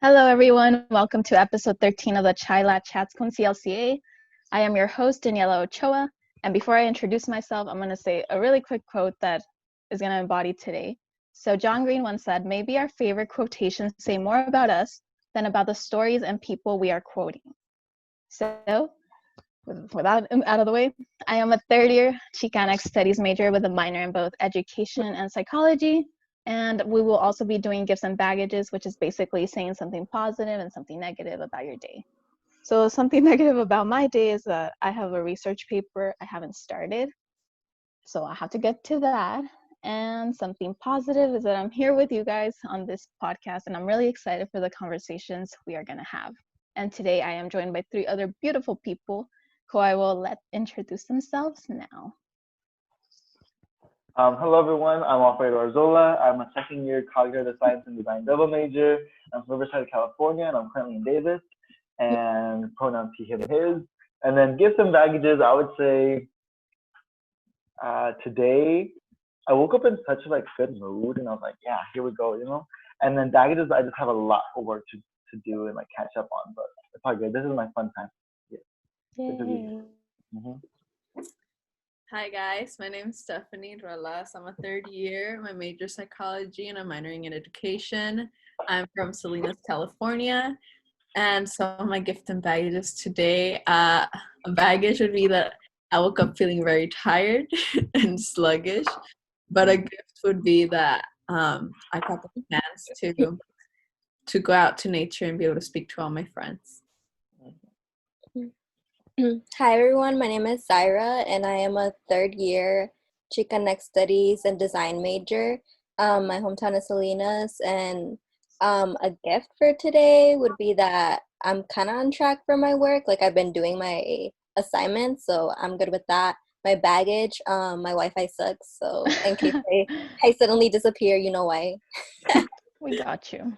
Hello, everyone. Welcome to episode 13 of the Chila Chats con CLCA. I am your host, Daniela Ochoa. And before I introduce myself, I'm going to say a really quick quote that is going to embody today. So, John Green once said, maybe our favorite quotations say more about us than about the stories and people we are quoting. So, with that out of the way, I am a third year Chicana Studies major with a minor in both education and psychology. And we will also be doing gifts and baggages, which is basically saying something positive and something negative about your day. So something negative about my day is that I have a research paper I haven't started. So I have to get to that. And something positive is that I'm here with you guys on this podcast, and I'm really excited for the conversations we are going to have. And today I am joined by three other beautiful people who I will let introduce themselves now. Hello everyone, I'm Alfredo Arzola. I'm a second year cognitive science and design double major. I'm from Riverside, California, and I'm currently in Davis. And pronouns he, him, his. And then gifts and baggages, I would say today I woke up in such a good mood, and I was like, yeah, here we go. And then baggages, I just have a lot of work to do and catch up on, but it's all good. This is my fun time. Yeah. Good to be here. Mm-hmm. Hi guys, my name is Stephanie Ruelas. I'm a third year. My major is psychology and I'm minoring in education. I'm from Salinas, California. And some of my gift and baggages today, a baggage would be that I woke up feeling very tired and sluggish. But a gift would be that I got the chance to go out to nature and be able to speak to all my friends. Hi everyone, my name is Zaira and I am a third year Chicana Studies and Design major. My hometown is Salinas, and a gift for today would be that I'm kind of on track for my work. I've been doing my assignments, so I'm good with that. My baggage, my Wi-Fi sucks, so in case I suddenly disappear, you know why. We got you.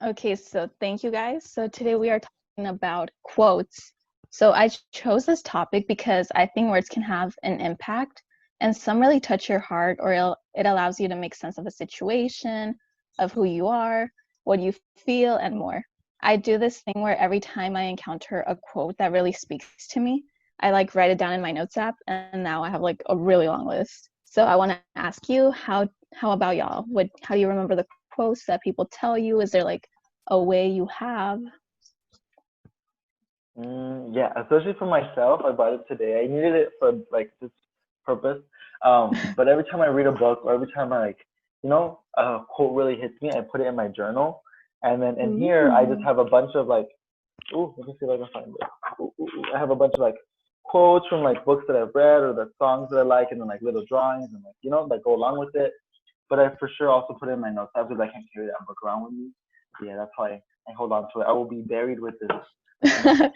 Okay, so thank you guys. So today we are talking about quotes. So I chose this topic because I think words can have an impact, and some really touch your heart, or it allows you to make sense of a situation, of who you are, what you feel, and more. I do this thing where every time I encounter a quote that really speaks to me, I write it down in my notes app, and now I have a really long list. So I want to ask you, how about y'all? How do you remember the quotes that people tell you? Is there a way you have? Yeah, especially for myself, I bought it today. I needed it for this purpose. But every time I read a book or every time a quote really hits me, I put it in my journal. And then in here, I just have a bunch of let me see if I can find it. I have a bunch of quotes from books that I've read or the songs that I like, and then little drawings and that go along with it. But I for sure also put it in my notes app because I can't carry that book around with me. Yeah, that's how I hold on to it. I will be buried with this.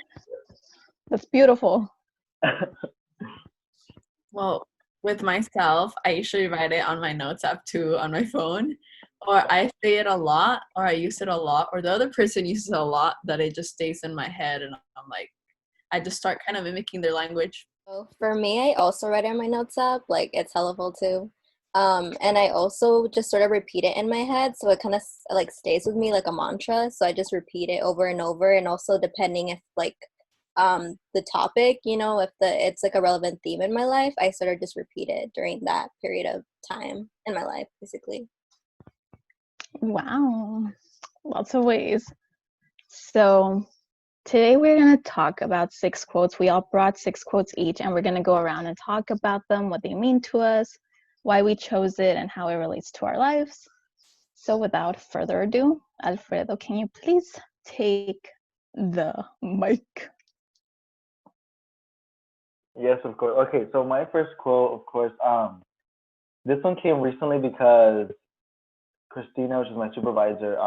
That's beautiful. Well, with myself, I usually write it on my notes app too on my phone, or I say it a lot, or I use it a lot, or the other person uses it a lot that it just stays in my head, and I just start kind of mimicking their language. So for me, I also write it in my notes app. It's helpful too. And I also just sort of repeat it in my head, so it kind of stays with me like a mantra. So I just repeat it over and over, and also depending if the topic, if it's a relevant theme in my life, I sort of just repeat it during that period of time in my life, basically. Wow, lots of ways. So today we're going to talk about 6 quotes. We all brought 6 quotes each, and we're going to go around and talk about them, what they mean to us, why we chose it, and how it relates to our lives. So without further ado, Alfredo, can you please take the mic? Yes, of course. Okay, so my first quote, of course, this one came recently because Christina, which is my supervisor,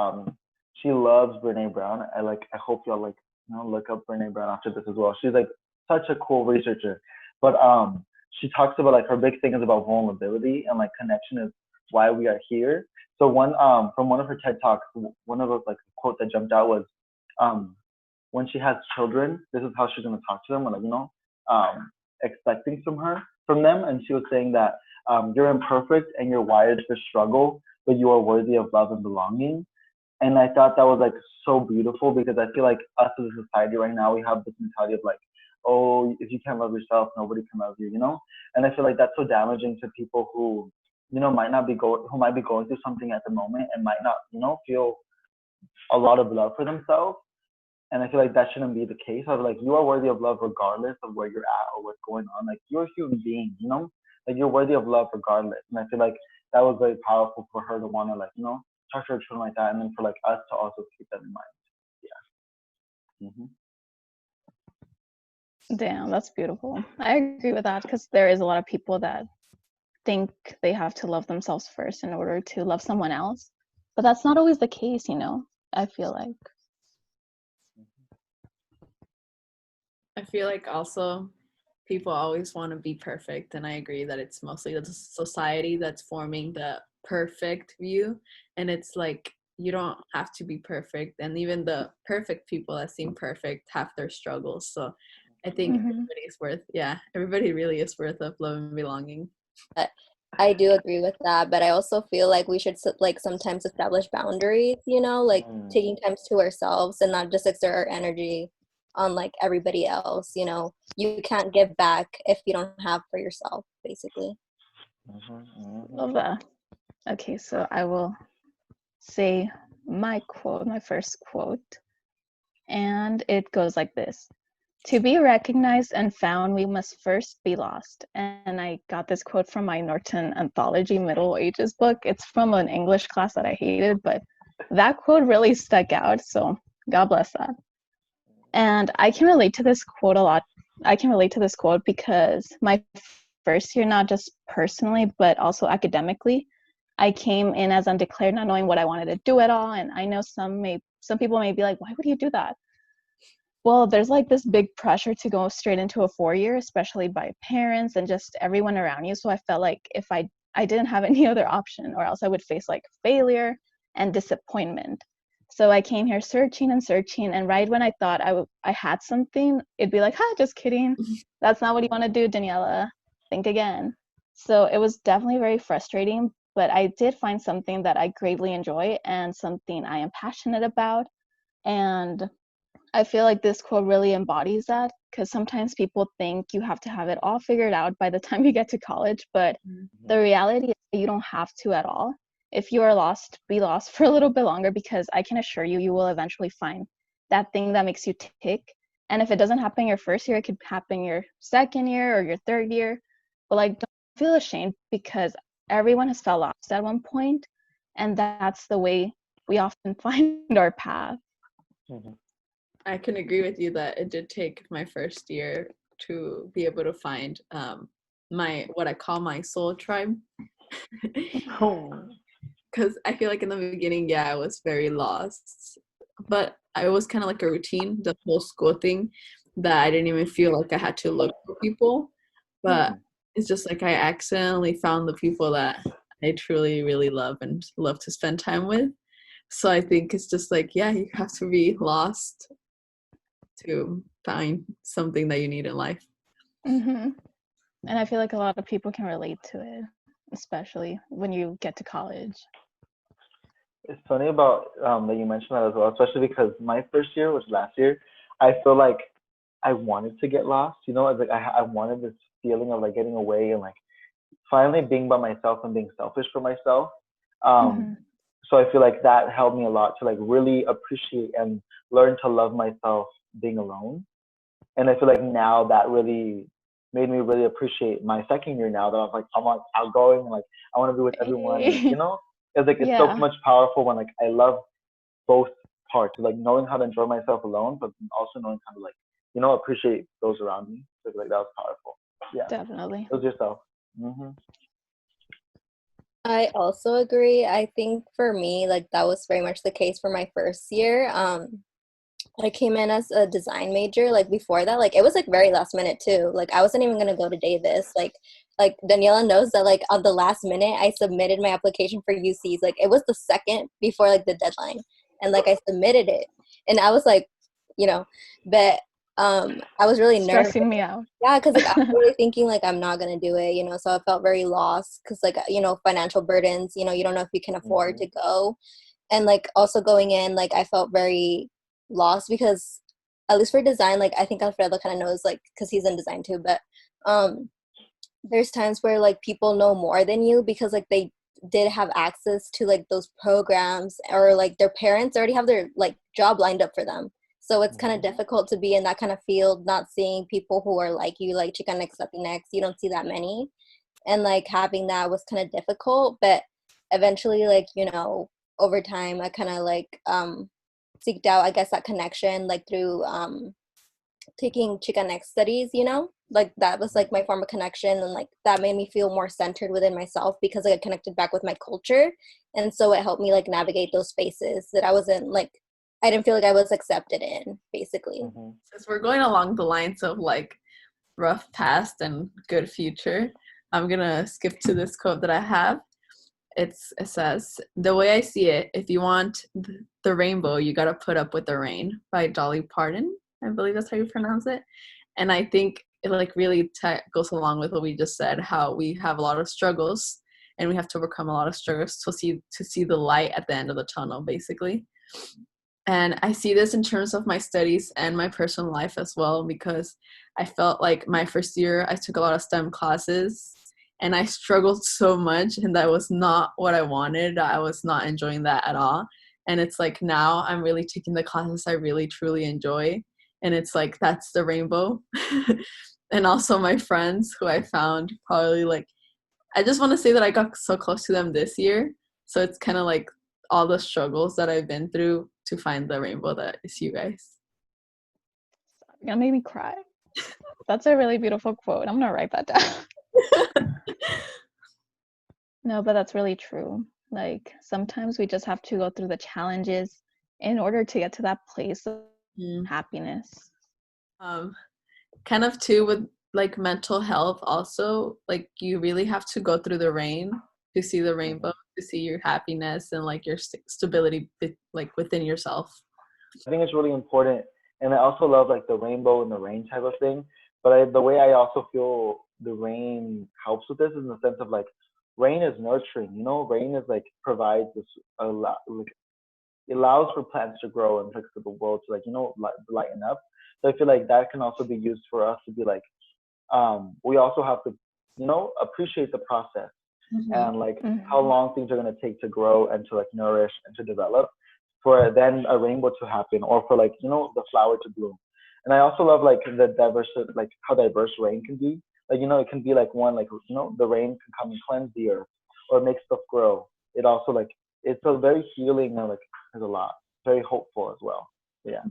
she loves Brene Brown. I hope y'all look up Brene Brown after this as well. She's such a cool researcher. But she talks about her big thing is about vulnerability and connection is why we are here. So one from one of her TED Talks, one of the quote that jumped out was when she has children, this is how she's gonna talk to them, expect things from them. And she was saying that you're imperfect and you're wired for struggle, but you are worthy of love and belonging. And I thought that was like so beautiful because I feel like us as a society right now, we have this mentality of like, oh, if you can't love yourself, nobody can love you, you know? And I feel like that's so damaging to people who, you know, who might be going through something at the moment and might not, you know, feel a lot of love for themselves. And I feel like that shouldn't be the case. I was like, you are worthy of love regardless of where you're at or what's going on. Like, you're a human being, you know? Like, you're worthy of love regardless. And I feel like that was very powerful for her to want to, like, you know, talk to her children like that. And then for, like, us to also keep that in mind. Yeah. Damn, that's beautiful. I agree with that because there is a lot of people that think they have to love themselves first in order to love someone else. But that's not always the case, you know, I feel like. I feel like also people always want to be perfect, and I agree that it's mostly the society that's forming the perfect view, and it's like you don't have to be perfect, and even the perfect people that seem perfect have their struggles. So I think everybody really is worth of love and belonging. I do agree with that, but I also feel like we should like sometimes establish boundaries, you know, like taking times to ourselves and not just exert our energy on like everybody else, you know. You can't give back if you don't have for yourself, basically. Love that. Okay, so I will say my first quote, and it goes like this. To be recognized and found, we must first be lost. And I got this quote from my Norton Anthology Middle Ages book. It's from an English class that I hated, but that quote really stuck out, so God bless that. And I can relate to this quote a lot. I can relate to this quote because my first year, not just personally, but also academically, I came in as undeclared, not knowing what I wanted to do at all. And I know some people may be like, why would you do that? Well, there's like this big pressure to go straight into a 4-year, especially by parents and just everyone around you. So I felt like if I didn't have any other option, or else I would face like failure and disappointment. So I came here searching and searching, and right when I thought I had something, it'd be like, just kidding. That's not what you want to do, Daniela. Think again. So it was definitely very frustrating, but I did find something that I greatly enjoy and something I am passionate about. And I feel like this quote really embodies that, because sometimes people think you have to have it all figured out by the time you get to college, but the reality is that you don't have to at all. If you are lost, be lost for a little bit longer, because I can assure you, you will eventually find that thing that makes you tick. And if it doesn't happen your first year, it could happen your second year or your third year. But like, don't feel ashamed, because everyone has felt lost at one point, and that's the way we often find our path. I can agree with you that it did take my first year to be able to find what I call my soul tribe. Because I feel like in the beginning, I was very lost, but it was kind of like a routine, the whole school thing, that I didn't even feel like I had to look for people. But it's just like I accidentally found the people that I truly, really love and love to spend time with. So I think it's just like, you have to be lost to find something that you need in life. And I feel like a lot of people can relate to it, especially when you get to college. It's funny about that you mentioned that as well, especially because my first year was last year. I feel like I wanted to get lost, you know, like I wanted this feeling of like getting away and like finally being by myself and being selfish for myself. So I feel like that helped me a lot to like really appreciate and learn to love myself being alone. And I feel like now that really made me really appreciate my second year now that I'm like, I'm like outgoing and like I want to be with everyone, and, you know? It's like it's so much powerful when like I love both parts, like knowing how to enjoy myself alone, but also knowing how to like, you know, appreciate those around me. So like that was powerful. Yeah. Definitely. It was yourself. I also agree. I think for me, like that was very much the case for my first year. I came in as a design major. Like before that, like it was like very last minute too. Like I wasn't even gonna go to Davis. Like Daniela knows that like on the last minute I submitted my application for UCs. Like it was the second before like the deadline, and like I submitted it, and I was like, you know, but I was really nervous. Stressing me out. Yeah, because like I was really thinking like I'm not gonna do it, you know. So I felt very lost because like, you know, financial burdens. You know, you don't know if you can afford to go. And like also going in, like I felt very lost because at least for design, like I think Alfredo kind of knows, like because he's in design too, but there's times where like people know more than you because like they did have access to like those programs, or like their parents already have their like job lined up for them. So it's kind of difficult to be in that kind of field, not seeing people who are like you, like Chicanx, Latinx. You don't see that many. And like having that was kind of difficult. But eventually, like, you know, over time, I kind of like seeked out, I guess, that connection like through taking Chicanx studies, you know, like that was like my form of connection, and like that made me feel more centered within myself because I connected back with my culture. And so it helped me like navigate those spaces that I wasn't like, I didn't feel like I was accepted in, basically. Since we're going along the lines of like rough past and good future, I'm gonna skip to this quote that I have. It says, "The way I see it, if you want the rainbow, you gotta put up with the rain," by Dolly Parton. I believe that's how you pronounce it. And I think it like really goes along with what we just said, how we have a lot of struggles and we have to overcome a lot of struggles to see the light at the end of the tunnel, basically. And I see this in terms of my studies and my personal life as well, because I felt like my first year I took a lot of STEM classes and I struggled so much, and that was not what I wanted. I was not enjoying that at all. And it's like now I'm really taking the classes I really truly enjoy, and it's like that's the rainbow. And also my friends who I found, probably like, I just want to say that I got so close to them this year. So it's kind of like all the struggles that I've been through to find the rainbow that is you guys. You're gonna make me cry. That's a really beautiful quote. I'm gonna write that down. No, but that's really true. Like sometimes we just have to go through the challenges in order to get to that place of happiness. Kind of too with like mental health also, like you really have to go through the rain to see the rainbow, to see your happiness and like your stability like within yourself. I think it's really important, and I also love like the rainbow and the rain type of thing. But the way I also feel the rain helps with this is in the sense of like rain is nurturing. You know, rain is like provides this a lot, like it allows for plants to grow and for the world to like lighten up. So I feel like that can also be used for us to be like, we also have to appreciate the process and like how long things are going to take to grow and to like nourish and to develop for then a rainbow to happen, or for like the flower to bloom. And I also love like the diverse, like how diverse rain can be. Like it can be like one, like the rain can come and cleanse the earth or make stuff grow. It also like it's a very healing and like there's a lot very hopeful as well. Yeah.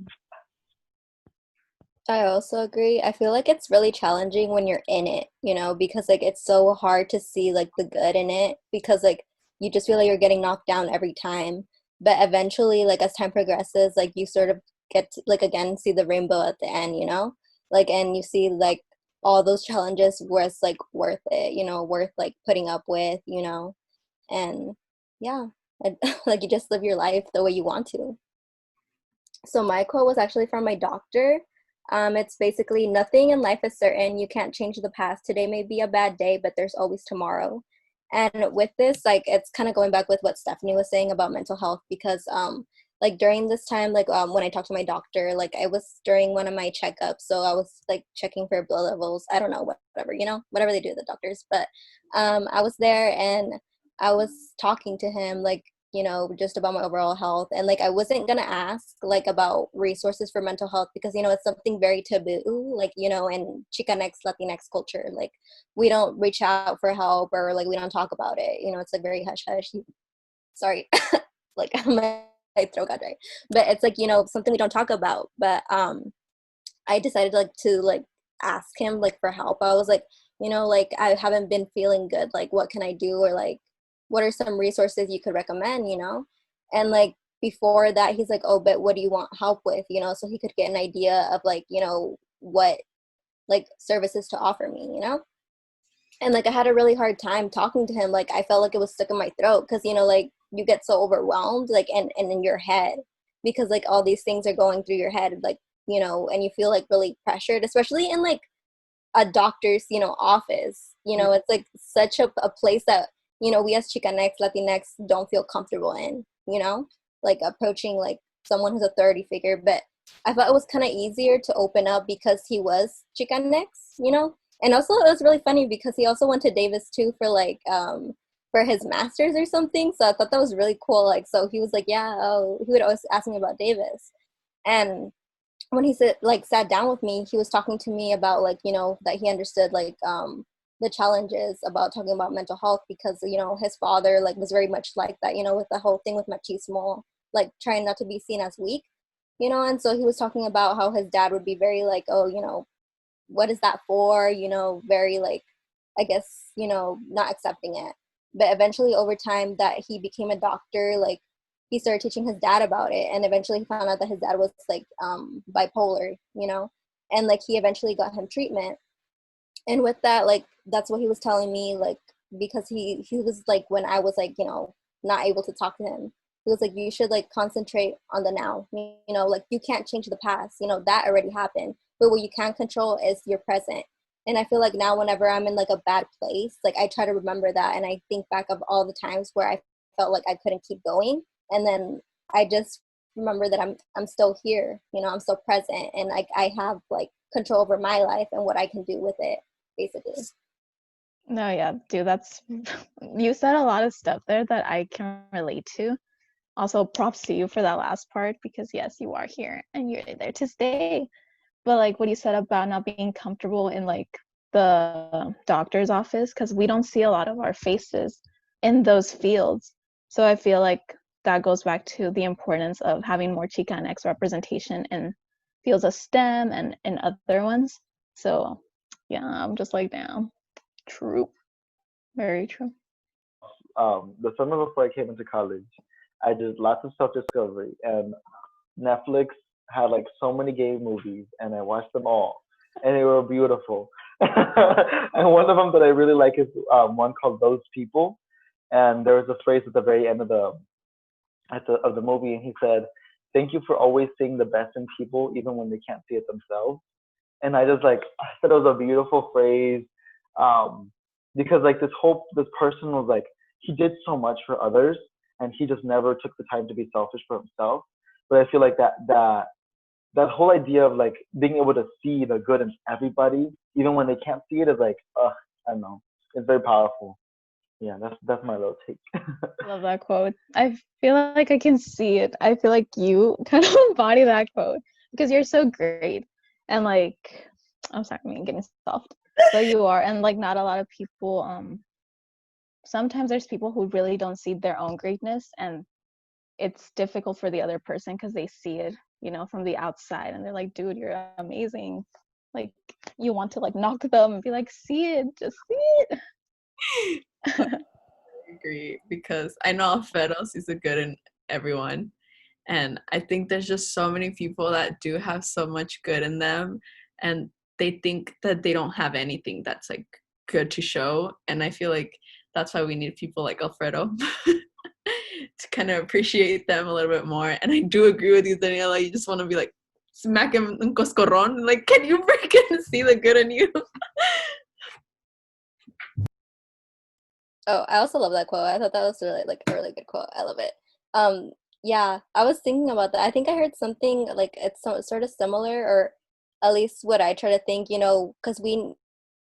I also agree. I feel like it's really challenging when you're in it, you know, because like it's so hard to see like the good in it, because like you just feel like you're getting knocked down every time. But eventually, like as time progresses, like you sort of get to, like again, see the rainbow at the end, you know? Like, and you see like all those challenges where it's like worth it, you know, worth like putting up with, you know? And yeah, like you just live your life the way you want to. So my quote was actually from my doctor. It's basically, nothing in life is certain. You can't change the past. Today may be a bad day, but there's always tomorrow. And with this, like, it's kind of going back with what Stephanie was saying about mental health, because like during this time, like when I talked to my doctor, like I was during one of my checkups, so I was like checking for blood levels. I don't know, whatever, you know, whatever they do, the doctors. But I was there and I was talking to him, like, you know, just about my overall health. And like I wasn't gonna ask like about resources for mental health because, you know, it's something very taboo, like, you know, in Chicanx, Latinx culture, like we don't reach out for help, or like we don't talk about it, you know, it's like very hush hush. Sorry. Like my throat got dry. But it's like, you know, something we don't talk about. But I decided like to like ask him like for help. I was like, you know, like I haven't been feeling good, like what can I do, or like what are some resources you could recommend, you know? And like before that, he's like, oh, but what do you want help with, you know? So he could get an idea of like, you know, what like services to offer me, you know? And like I had a really hard time talking to him. Like I felt like it was stuck in my throat because, you know, like you get so overwhelmed, like and in your head, because like all these things are going through your head, like, you know, and you feel like really pressured, especially in like a doctor's, you know, office. You know, it's like such a place that, you know, we as Chicanx, Latinx don't feel comfortable in, you know? like approaching like someone who's authority figure. But I thought it was kind of easier to open up because he was Chicanx, you know. And also it was really funny because he also went to Davis too for like for his masters or something. So I thought that was really cool. Like, so he was like, yeah, oh, he would always ask me about Davis. And when he sat down with me, he was talking to me about like, you know, that he understood like the challenges about talking about mental health because, you know, his father like was very much like that, you know, with the whole thing with machismo, like trying not to be seen as weak, you know. And so he was talking about how his dad would be very like, oh, you know, what is that for, you know, very like, I guess, you know, not accepting it. But eventually over time that he became a doctor, like he started teaching his dad about it, and eventually he found out that his dad was like bipolar, you know. And like he eventually got him treatment. And with that, like that's what he was telling me, like because he was like, when I was like, you know, not able to talk to him, he was like, you should like concentrate on the now, you know, like you can't change the past, you know, that already happened, but what you can control is your present. And I feel like now whenever I'm in like a bad place, like I try to remember that, and I think back of all the times where I felt like I couldn't keep going, and then I just remember that I'm still here, you know, I'm still present, and like I have like control over my life and what I can do with it, basically. No, yeah, dude, that's you said a lot of stuff there that I can relate to. Also, props to you for that last part because yes, you are here and you're there to stay. But like what you said about not being comfortable in like the doctor's office, because we don't see a lot of our faces in those fields. So I feel like that goes back to the importance of having more Chicanx representation in fields of STEM and in other ones. So yeah, I'm just like, damn, true, very true. The summer before I came into college, I did lots of self discovery, and Netflix had like so many gay movies, and I watched them all, and they were beautiful. And one of them that I really like is one called Those People, and there was a phrase at the very end of the movie, and he said, "Thank you for always seeing the best in people, even when they can't see it themselves." And I just like I thought it was a beautiful phrase, um, because like this person was like he did so much for others, and he just never took the time to be selfish for himself. But I feel like that whole idea of like being able to see the good in everybody, even when they can't see it, is like, I don't know, it's very powerful. Yeah, that's my little take. Love that quote. I feel like I can see it. I feel like you kind of embody that quote because you're so great. And like, I'm sorry, I mean, getting soft. But you are. And like, not a lot of people, sometimes there's people who really don't see their own greatness, and it's difficult for the other person because they see it, you know, from the outside, and they're like, dude, you're amazing. Like, you want to like knock them and be like, see it, just see it. Agree, because I know Alfredo sees the good in everyone, and I think there's just so many people that do have so much good in them, and they think that they don't have anything that's like good to show. And I feel like that's why we need people like Alfredo to kind of appreciate them a little bit more. And I do agree with you, Daniela, you just want to be like, smack him in coscorron, like, can you freaking see the good in you? Oh, I also love that quote. I thought that was really like a really good quote. I love it. Um, yeah, I was thinking about that. I think I heard something like it's sort of similar, or at least what I try to think, you know, because we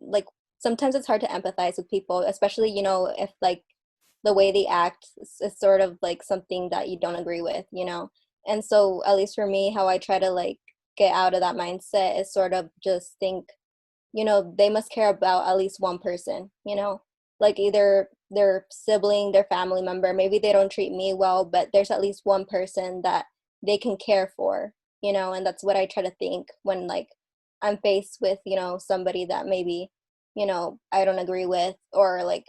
like sometimes it's hard to empathize with people, especially, you know, if like the way they act is sort of like something that you don't agree with, you know. And so at least for me, how I try to like get out of that mindset is sort of just think, you know, they must care about at least one person, you know, like either their sibling, their family member. Maybe they don't treat me well, but there's at least one person that they can care for, you know. And that's what I try to think when like I'm faced with, you know, somebody that maybe, you know, I don't agree with, or like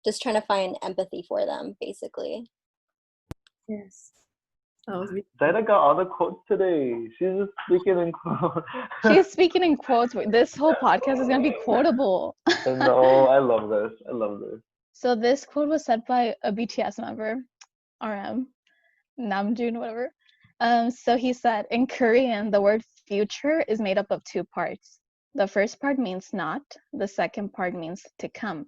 just trying to find empathy for them, basically. Yes. That was Zaida got all the quotes today. She's just speaking in quotes. She's speaking in quotes. This whole podcast is going to be quotable. I know. I love this. I love this. So this quote was said by a BTS member, RM, Namjoon, whatever. So he said, in Korean, the word future is made up of two parts. The first part means not. The second part means to come.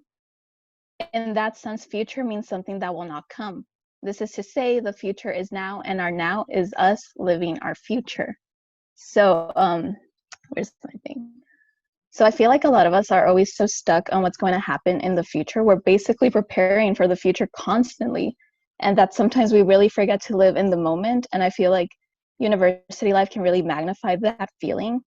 In that sense, future means something that will not come. This is to say the future is now, and our now is us living our future. So, where's my thing? So I feel like a lot of us are always so stuck on what's going to happen in the future. We're basically preparing for the future constantly, and that sometimes we really forget to live in the moment. And I feel like university life can really magnify that feeling.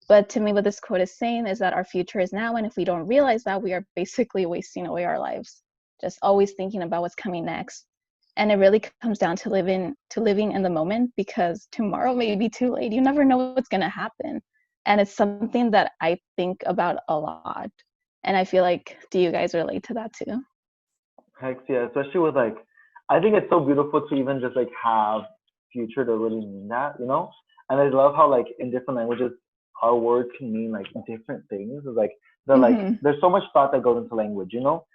But to me, what this quote is saying is that our future is now, and if we don't realize that, we are basically wasting away our lives, just always thinking about what's coming next. And it really comes down to living in the moment, because tomorrow may be too late. You never know what's going to happen. And it's something that I think about a lot. And I feel like, do you guys relate to that too? Heck yeah, especially with like, I think it's so beautiful to even just like have future to really mean that, you know? And I love how like in different languages, our words can mean like different things. It's like they're like Mm-hmm. there's so much thought that goes into language, you know?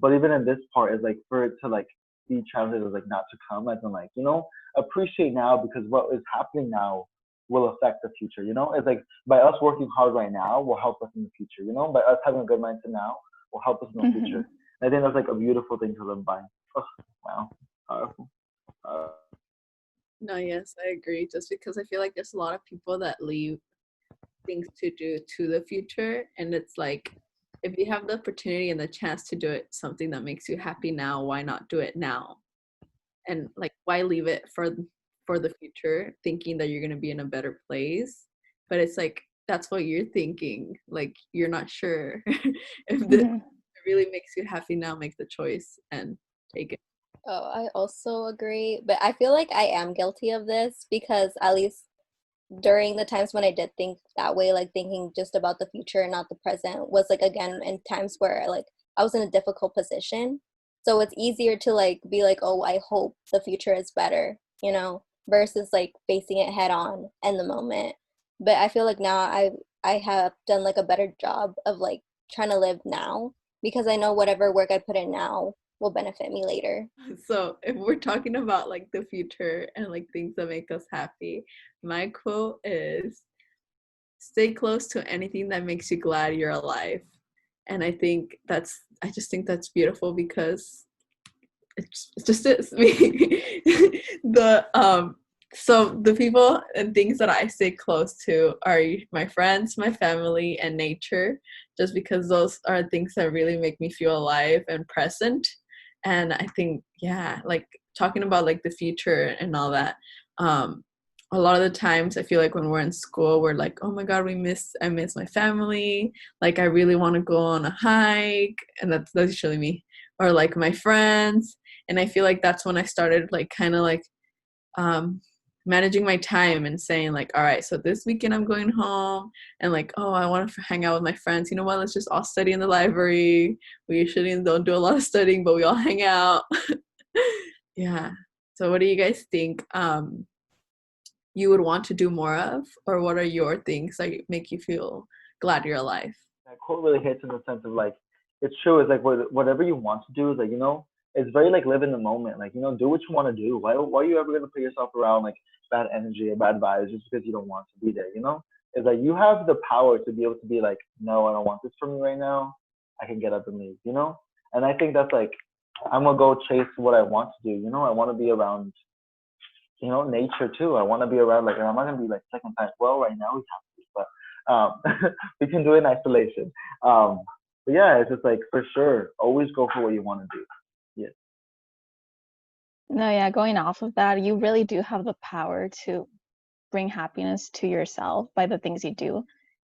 But even in this part is like for it to like be translated as like not to come, as in like, you know, appreciate now because what is happening now will affect the future, you know? It's like by us working hard right now will help us in the future, you know? By us having a good mindset now will help us in the Mm-hmm. future. I think that's like a beautiful thing to live by. Oh, wow, powerful. Uh, No, yes, I agree. Just because I feel like there's a lot of people that leave things to do to the future, and it's like if you have the opportunity and the chance to do it, something that makes you happy now, why not do it now? And like, why leave it for the future, thinking that you're gonna be in a better place? But it's like that's what you're thinking. Like you're not sure if this Mm-hmm. really makes you happy now. Make the choice and take it. Oh, I also agree, but I feel like I am guilty of this because at least during the times when I did think that way, like thinking just about the future and not the present, was like again in times where like I was in a difficult position. So it's easier to like be like, oh, I hope the future is better, versus like facing it head on in the moment. But I feel like now I have done like a better job of like trying to live now because I know whatever work I put in now will benefit me later. So if we're talking about like the future and like things that make us happy, my quote is stay close to anything that makes you glad you're alive. And I just think that's beautiful because it just is me. So the people and things that I stay close to are my friends, my family, and nature, just because those are things that really make me feel alive and present. And I think, yeah, like talking about like the future and all that. A lot of the times I feel like when we're in school, we're like, oh my God, I miss my family. Like I really want to go on a hike. And that's usually me. Or like my friends. And I feel like that's when I started like kind of like um managing my time and saying like, all right, so this weekend I'm going home and like, oh, I want to hang out with my friends. You know what, let's just all study in the library. We usually don't do a lot of studying, but we all hang out. Yeah. So what do you guys think you would want to do more of, or what are your things that make you feel glad you're alive? that quote really hits in the sense of like it's true. It's like whatever you want to do is like, you know, it's very like live in the moment. Like, you know, do what you want to do. Why are you ever gonna put yourself around like bad energy or bad vibes just because you don't want to be there? You know, it's like you have the power to be able to be like, no, I don't want this from me right now. I can get up and leave. You know, and I think that's like I'm gonna go chase what I want to do. You know, I want to be around, you know, nature too. I want to be around like I'm not gonna be like second class. Well, right now we have to, we can do it in isolation. Um, but yeah, it's just like for sure, always go for what you want to do. Yeah. No, yeah, going off of that, you really do have the power to bring happiness to yourself by the things you do.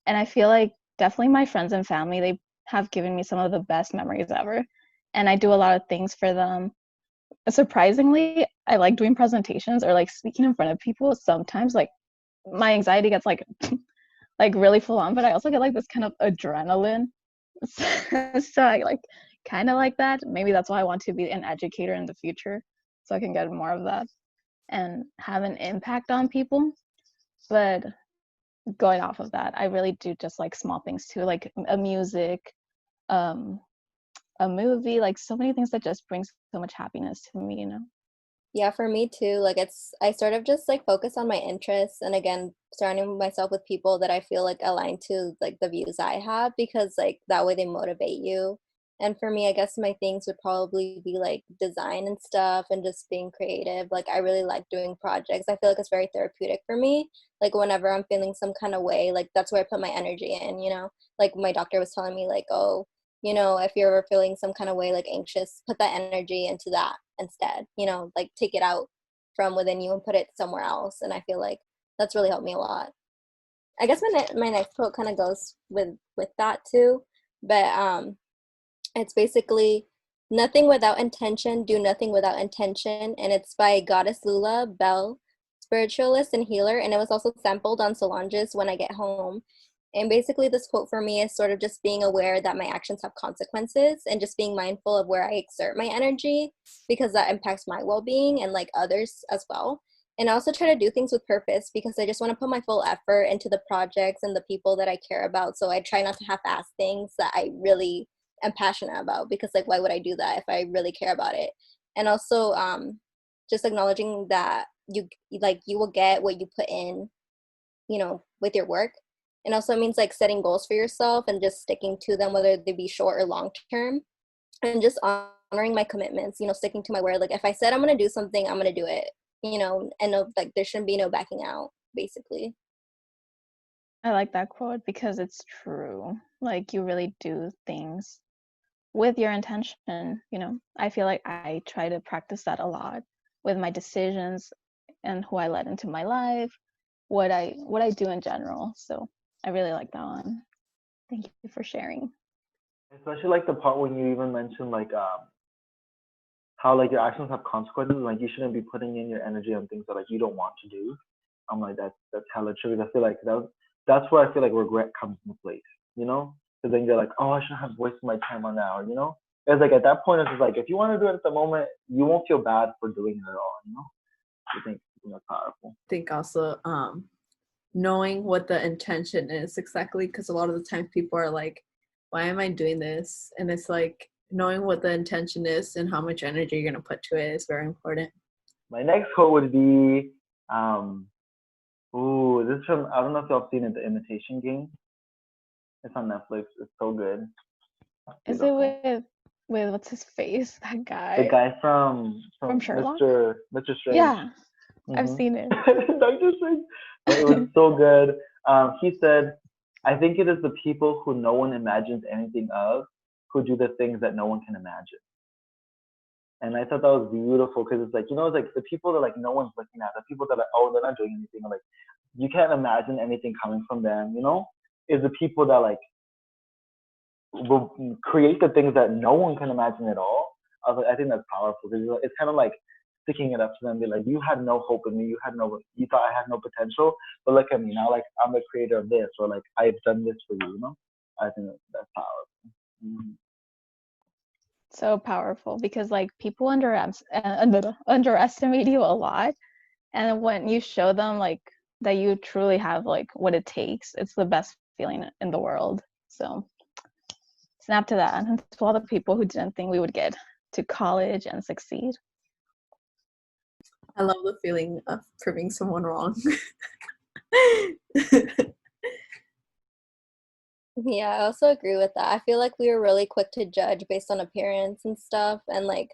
And I feel like definitely my friends and family, they have given me some of the best memories ever. And I do a lot of things for them. Surprisingly, I like doing presentations or like speaking in front of people. Sometimes like my anxiety gets like like really full on, but I also get like this kind of adrenaline. So I like kind of like that. Maybe that's why I want to be an educator in the future, so I can get more of that and have an impact on people. But going off of that, I really do just like small things too, like a music, um, a movie, like so many things that just brings so much happiness to me. Yeah, for me too. Like I sort of just like focus on my interests and again, surrounding myself with people that I feel like align to like the views I have because like that way they motivate you And for me, I guess my things would probably be like design and stuff and just being creative. Like I really like doing projects. I feel like it's very therapeutic for me. Like whenever I'm feeling some kind of way, like that's where I put my energy in, you know? Like my doctor was telling me like, oh, you know, if you're ever feeling some kind of way, like anxious, put that energy into that instead, you know, like take it out from within you and put it somewhere else. And I feel like that's really helped me a lot. I guess my next quote kind of goes with that too, but it's basically nothing without intention, do nothing without intention, and it's by Goddess Lula Bell, spiritualist and healer, and it was also sampled on Solange's When I Get Home. And basically, this quote for me is sort of just being aware that my actions have consequences and just being mindful of where I exert my energy because that impacts my well being and like others as well. And I also try to do things with purpose because I just want to put my full effort into the projects and the people that I care about. So I try not to half ass things that I really am passionate about because, like, why would I do that if I really care about it? And also, just acknowledging that you will get what you put in, you know, with your work. And also it means like setting goals for yourself and just sticking to them, whether they be short or long term, and just honoring my commitments, you know, sticking to my word. Like if I said I'm going to do something, I'm going to do it, you know, and no, like there shouldn't be no backing out, basically. I like that quote because it's true. Like you really do things with your intention, you know. I feel like I try to practice that a lot with my decisions and who I let into my life, what I do in general. So I really like that one. Thank you for sharing. Especially like the part when you even mentioned like how like your actions have consequences. Like you shouldn't be putting in your energy on things that like you don't want to do. I'm like that's hella true. Because I feel like that's where I feel like regret comes into place. You know, because then you're like, oh, I shouldn't have wasted my time on that. Or, you know, it's like at that point it's just like if you want to do it at the moment, you won't feel bad for doing it at all. You know, I think that's powerful. I think also knowing what the intention is exactly, because a lot of the times people are like, why am I doing this? And it's like knowing what the intention is and how much energy you're going to put to it is very important. My next quote would be, this is from, I don't know if y'all seen it, The Imitation Game. It's on Netflix. It's so good. Is it with what's his face? That The guy guy from Sherlock? Mr. Strange. Yeah, I've Mm-hmm. seen it. Dr. Strange. It was so good. He said, I think it is the people who no one imagines anything of who do the things that no one can imagine. And I thought that was beautiful because it's like, you know, it's like the people that like no one's looking at, the people that are, oh, they're not doing anything, or like you can't imagine anything coming from them, you know, is the people that like will create the things that no one can imagine at all. I was like, I think that's powerful because it's kind of like sticking it up to them, be like, you had no hope in me, you thought I had no potential, but look at me now, like I'm the creator of this, or like I've done this for you, you know. I think that's powerful. Mm-hmm. So powerful because like people underestimate you a lot, and when you show them like that you truly have like what it takes, it's the best feeling in the world. So snap to that, and to all the people who didn't think we would get to college and succeed. I love the feeling of proving someone wrong. Yeah, I also agree with that. I feel like we were really quick to judge based on appearance and stuff, and like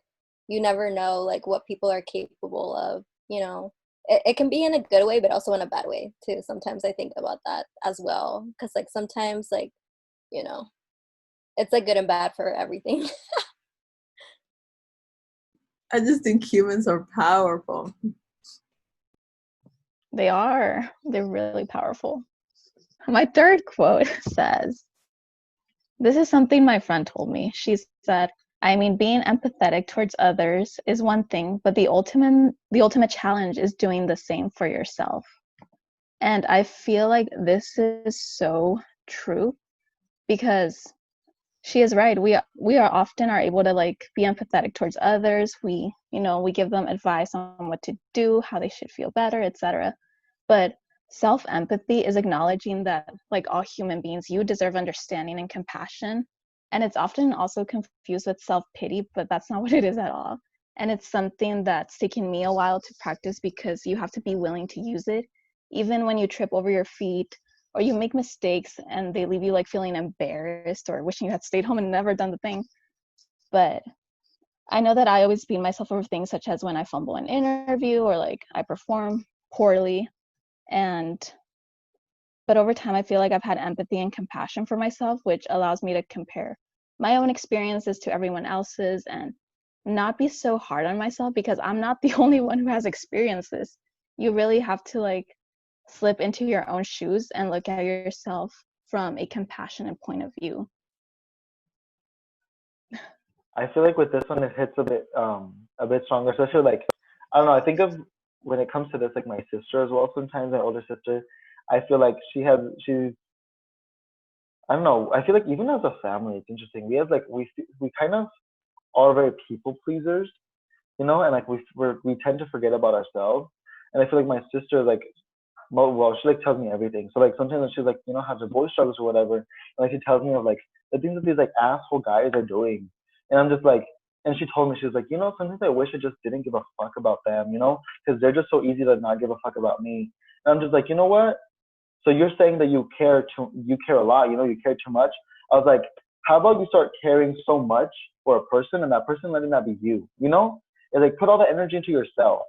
you never know like what people are capable of, you know. It can be in a good way, but also in a bad way too. Sometimes I think about that as well, because like sometimes like, you know, it's like good and bad for everything. I just think humans are powerful. They're really powerful. My third quote says, this is something my friend told me. She said, I mean, being empathetic towards others is one thing, but the ultimate challenge is doing the same for yourself. And I feel like this is so true because she is right. We are often able to like be empathetic towards others. We give them advice on what to do, how they should feel better, etc. But self-empathy is acknowledging that like all human beings, you deserve understanding and compassion. And it's often also confused with self-pity, but that's not what it is at all. And it's something that's taken me a while to practice because you have to be willing to use it, even when you trip over your feet or you make mistakes and they leave you like feeling embarrassed or wishing you had stayed home and never done the thing. But I know that I always beat myself over things such as when I fumble an interview or like I perform poorly. But over time, I feel like I've had empathy and compassion for myself, which allows me to compare my own experiences to everyone else's and not be so hard on myself because I'm not the only one who has experienced this. You really have to like slip into your own shoes and look at yourself from a compassionate point of view. I feel like with this one it hits a bit stronger, especially like I don't know. I think of when it comes to this like my sister as well. Sometimes my older sister, I feel like she's I don't know. I feel like even as a family, it's interesting. We have like we kind of are very people pleasers, you know, and like we tend to forget about ourselves. And I feel like my sister like well, she like tells me everything. So like sometimes when she's like, you know, has her boy struggles or whatever, and like she tells me of like the things that these like asshole guys are doing, and I'm just like, and she told me she was like, you know, sometimes I wish I just didn't give a fuck about them, you know, because they're just so easy to not give a fuck about me. And I'm just like, you know what? So you're saying that you care a lot, you know, you care too much. I was like, how about you start caring so much for a person and that person letting that be you, you know? It's like put all the energy into yourself.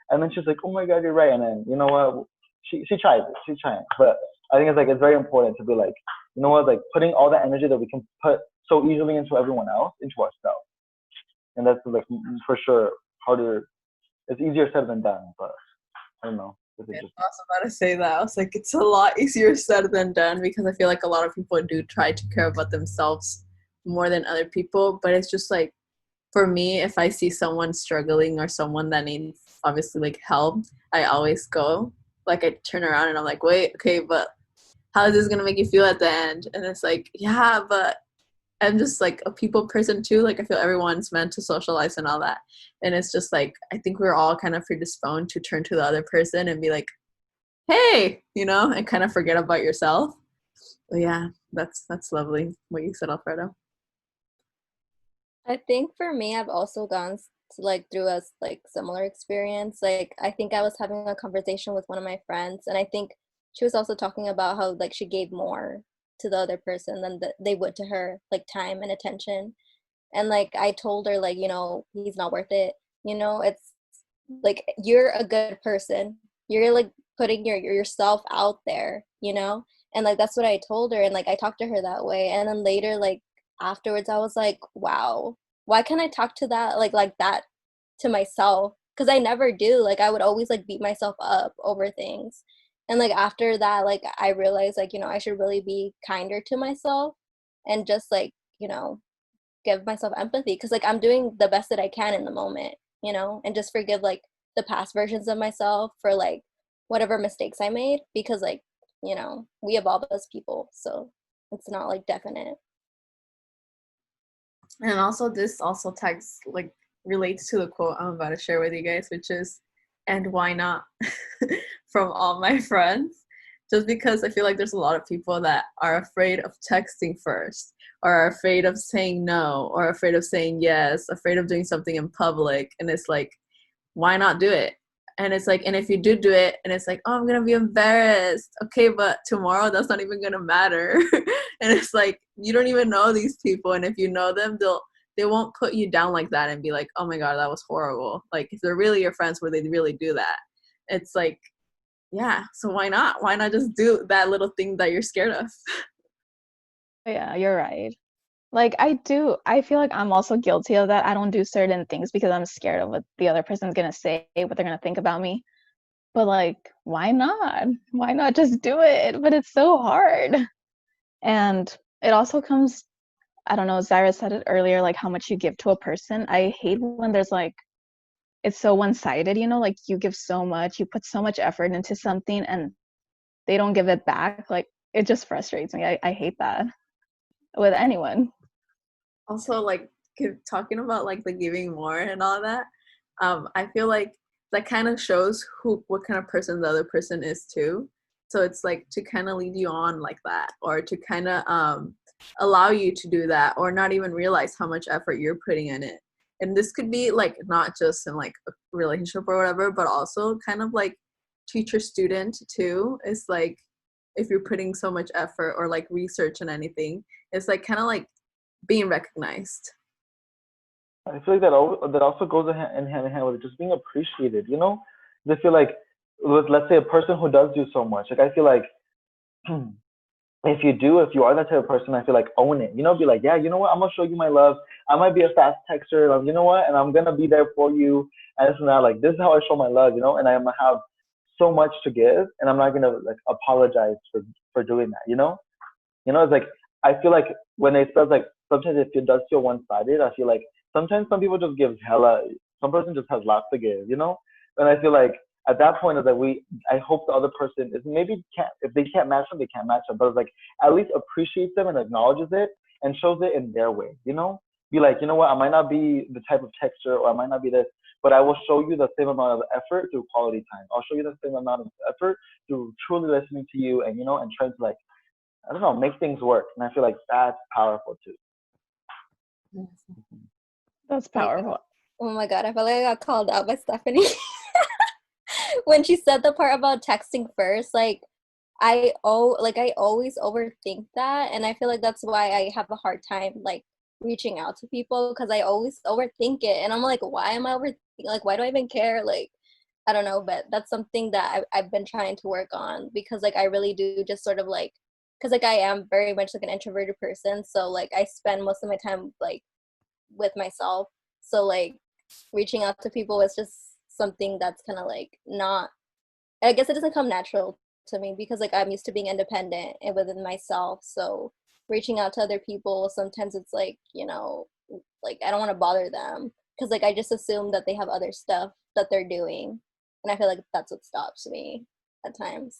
And then she's like, oh my God, you're right. And then you know what? She tries it. She's trying. But I think it's very important to be like, you know what, like putting all the energy that we can put so easily into everyone else, into ourselves. And that's like for sure harder. It's easier said than done, but I don't know. Yeah, I was about to say that. I was like, it's a lot easier said than done because I feel like a lot of people do try to care about themselves more than other people. But it's just like, for me, if I see someone struggling or someone that needs obviously like help, I always go. Like I turn around and I'm like, wait, okay, but how is this gonna make you feel at the end? And it's like, yeah, but I'm just like a people person too. Like I feel everyone's meant to socialize and all that. And it's just like I think we're all kind of predisposed to turn to the other person and be like, hey, you know, and kind of forget about yourself. But yeah, that's lovely what you said, Alfredo. I think for me, I've also gone like through a like similar experience. Like I think I was having a conversation with one of my friends, and I think she was also talking about how like she gave more to the other person than they would to her, like time and attention. And like I told her, like, you know, he's not worth it. You know, it's like you're a good person. You're like putting yourself out there, you know? And like that's what I told her, and like I talked to her that way. And then later, like afterwards, I was like, wow, why can't I talk to that like that to myself? Because I never do. Like I would always like beat myself up over things. And like after that, like I realized like, you know, I should really be kinder to myself and just like, you know, give myself empathy because like I'm doing the best that I can in the moment, you know, and just forgive like the past versions of myself for like whatever mistakes I made because like, you know, we evolve as people. So it's not like definite. And also this also tags like relates to the quote I'm about to share with you guys, which is, and why not, from all my friends. Just because I feel like there's a lot of people that are afraid of texting first, or are afraid of saying no, or afraid of saying yes, afraid of doing something in public. And it's like, why not do it? And it's like, and if you do it and it's like, oh, I'm gonna be embarrassed, okay, but tomorrow that's not even gonna matter. And it's like you don't even know these people, and if you know them, they won't put you down like that and be like, oh my God, that was horrible. Like if they're really your friends where they really do that, it's like, yeah, so why not just do that little thing that you're scared of? Yeah, you're right. Like I feel like I'm also guilty of that. I don't do certain things because I'm scared of what the other person's gonna say, what they're gonna think about me. But like, why not? Why not just do it? But it's so hard. And it also comes, I don't know, Zyra said it earlier, like how much you give to a person. I hate when there's like, it's so one-sided, you know, like you give so much, you put so much effort into something and they don't give it back. Like it just frustrates me. I hate that with anyone. Also, like talking about like the giving more and all that, I feel like that kind of shows what kind of person the other person is too. So it's like to kind of lead you on like that, or to kind of allow you to do that, or not even realize how much effort you're putting in it. And this could be like not just in like a relationship or whatever, but also kind of like teacher student too. It's like if you're putting so much effort or like research in anything, it's like kind of like being recognized. I feel like that also goes hand in hand with just being appreciated. You know, I feel like with, let's say, a person who does do so much. Like I feel like if you are that type of person, I feel like own it. You know, be like, yeah, you know what? I'm gonna show you my love. I might be a fast texter. You know what? And I'm gonna be there for you. And this and that. Like this is how I show my love. You know, and I'm gonna have so much to give, and I'm not gonna like apologize for doing that. You know. You know, it's like I feel like when it feels like sometimes if it does feel one sided, I feel like sometimes some people just give hella. Some person just has lots to give, you know. And I feel like at that point is that I hope the other person is maybe can't if they can't match them, they can't match them, but it's like at least appreciates them and acknowledges it and shows it in their way, you know. Be like, you know what, I might not be the type of texture or I might not be this, but I will show you the same amount of effort through quality time. I'll show you the same amount of effort through truly listening to you and and trying to like I don't know, make things work. And I feel like that's powerful too. That's Oh my God. powerful. Oh my God, I felt like I got called out by Stephanie when she said the part about texting first. Like I always overthink that, and I feel like that's why I have a hard time like reaching out to people because I always overthink it, and I'm like, why am I overthinking? Like, why do I even care? Like, I don't know, but that's something that I've been trying to work on because like I really do just sort of like because like I am very much like an introverted person, so like I spend most of my time like with myself. So like reaching out to people is just something that's kind of like not I guess it doesn't come natural to me because like I'm used to being independent and within myself. So reaching out to other people sometimes it's like, like I don't want to bother them because like I just assume that they have other stuff that they're doing. And I feel like that's what stops me at times.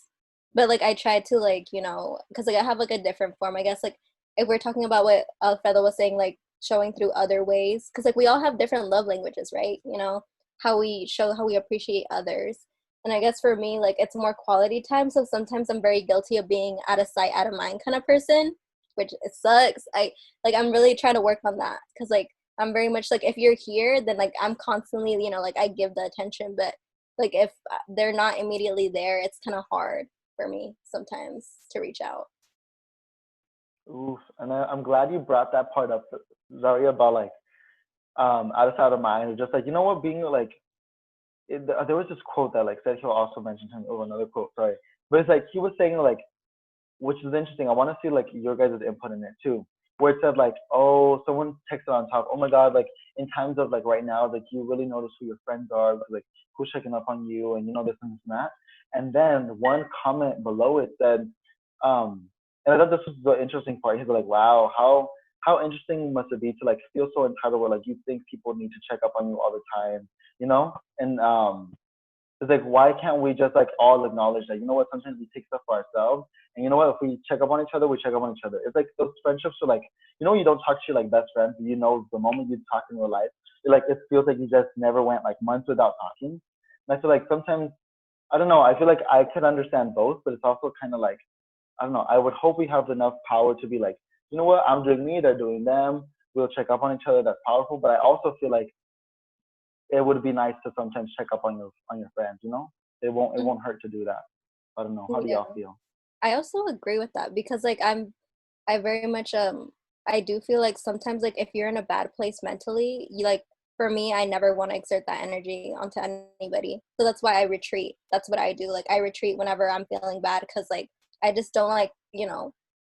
But like I try to like, because like I have like a different form. I guess like if we're talking about what Alfredo was saying, like showing through other ways, because like we all have different love languages, right? How we show how we appreciate others. And I guess for me, like it's more quality time. So sometimes I'm very guilty of being out of sight, out of mind kind of person, which it sucks. I'm really trying to work on that because like I'm very much like if you're here, then like I'm constantly, like I give the attention. But like if they're not immediately there, it's kind of hard for me sometimes to reach out. Oof. And I'm glad you brought that part up, Zaria, about like out of mind. Just like, you know what, being like, there was this quote that like Sergio also mentioned him, or another quote, sorry. But it's like, he was saying like, which is interesting. I want to see like your guys' input in it too. Where it said like, oh, someone texted on top, oh my God, like in times of like right now, like you really notice who your friends are, like who's checking up on you, and this and this and that. And then one comment below it said, and I thought this was the interesting part. He's like, wow, how interesting must it be to like feel so entitled where like you think people need to check up on you all the time, And it's like, why can't we just like all acknowledge that, sometimes we take stuff for ourselves. And you know what, if we check up on each other, we check up on each other. It's like those friendships are like, you don't talk to your like best friends. The moment you talk in real life, it feels like you just never went like months without talking. And I feel like sometimes, I don't know, I feel like I could understand both, but it's also kind of like, I don't know, I would hope we have enough power to be like, you know what, I'm doing me, they're doing them. We'll check up on each other. That's powerful. But I also feel like it would be nice to sometimes check up on your friends. It won't hurt to do that. I don't know. How do Yeah. y'all feel? I also agree with that because like I very much I do feel like sometimes like if you're in a bad place mentally, you like for me I never want to exert that energy onto anybody. So that's why I retreat. That's what I do. Like I retreat whenever I'm feeling bad cuz like I just don't like,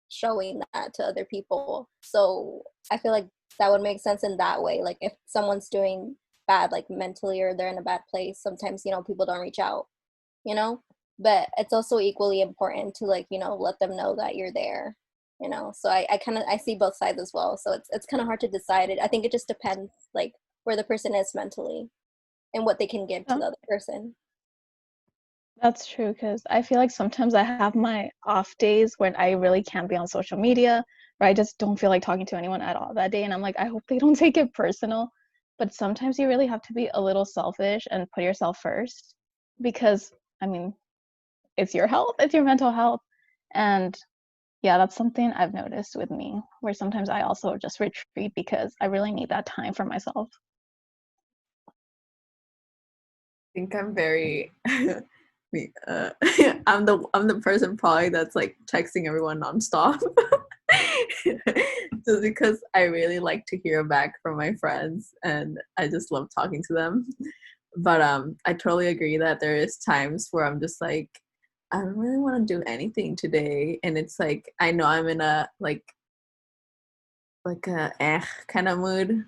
showing that to other people. So I feel like that would make sense in that way. Like if someone's doing bad like mentally or they're in a bad place, sometimes, people don't reach out, you know? But it's also equally important to like let them know that you're there, so I kind of I see both sides as well, so it's kind of hard to decide it. I think it just depends like where the person is mentally and what they can give to Yeah, the other person. that's true because I feel like sometimes I have my off days when I really can't be on social media, or I just don't feel like talking to anyone at all that day. And I'm like, I hope they don't take it personal. But sometimes you really have to be a little selfish and put yourself first because, I mean, it's your health, it's your mental health. And yeah, that's something I've noticed with me, where sometimes I also just retreat because I really need that time for myself. Think I'm very I'm the person probably that's like texting everyone nonstop. just because I really like to hear back from my friends and I just love talking to them. But I totally agree that there is times where I'm just like, I don't really want to do anything today, and it's like I know I'm in a like a kind of mood.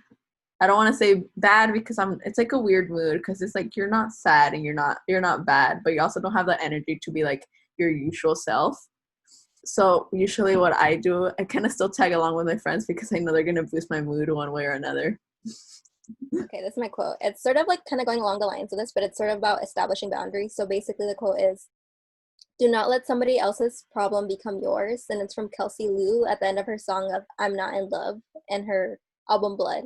I don't want to say bad because it's like a weird mood because it's like you're not sad and you're not bad, but you also don't have the energy to be like your usual self. So usually what I do, I kind of still tag along with my friends because I know they're going to boost my mood one way or another. Okay, that's my quote. It's sort of like kind of going along the lines of this, but it's sort of about establishing boundaries. So basically the quote is, do not let somebody else's problem become yours. And it's from Kelsey Lou at the end of her song of I'm Not in Love and her album Blood.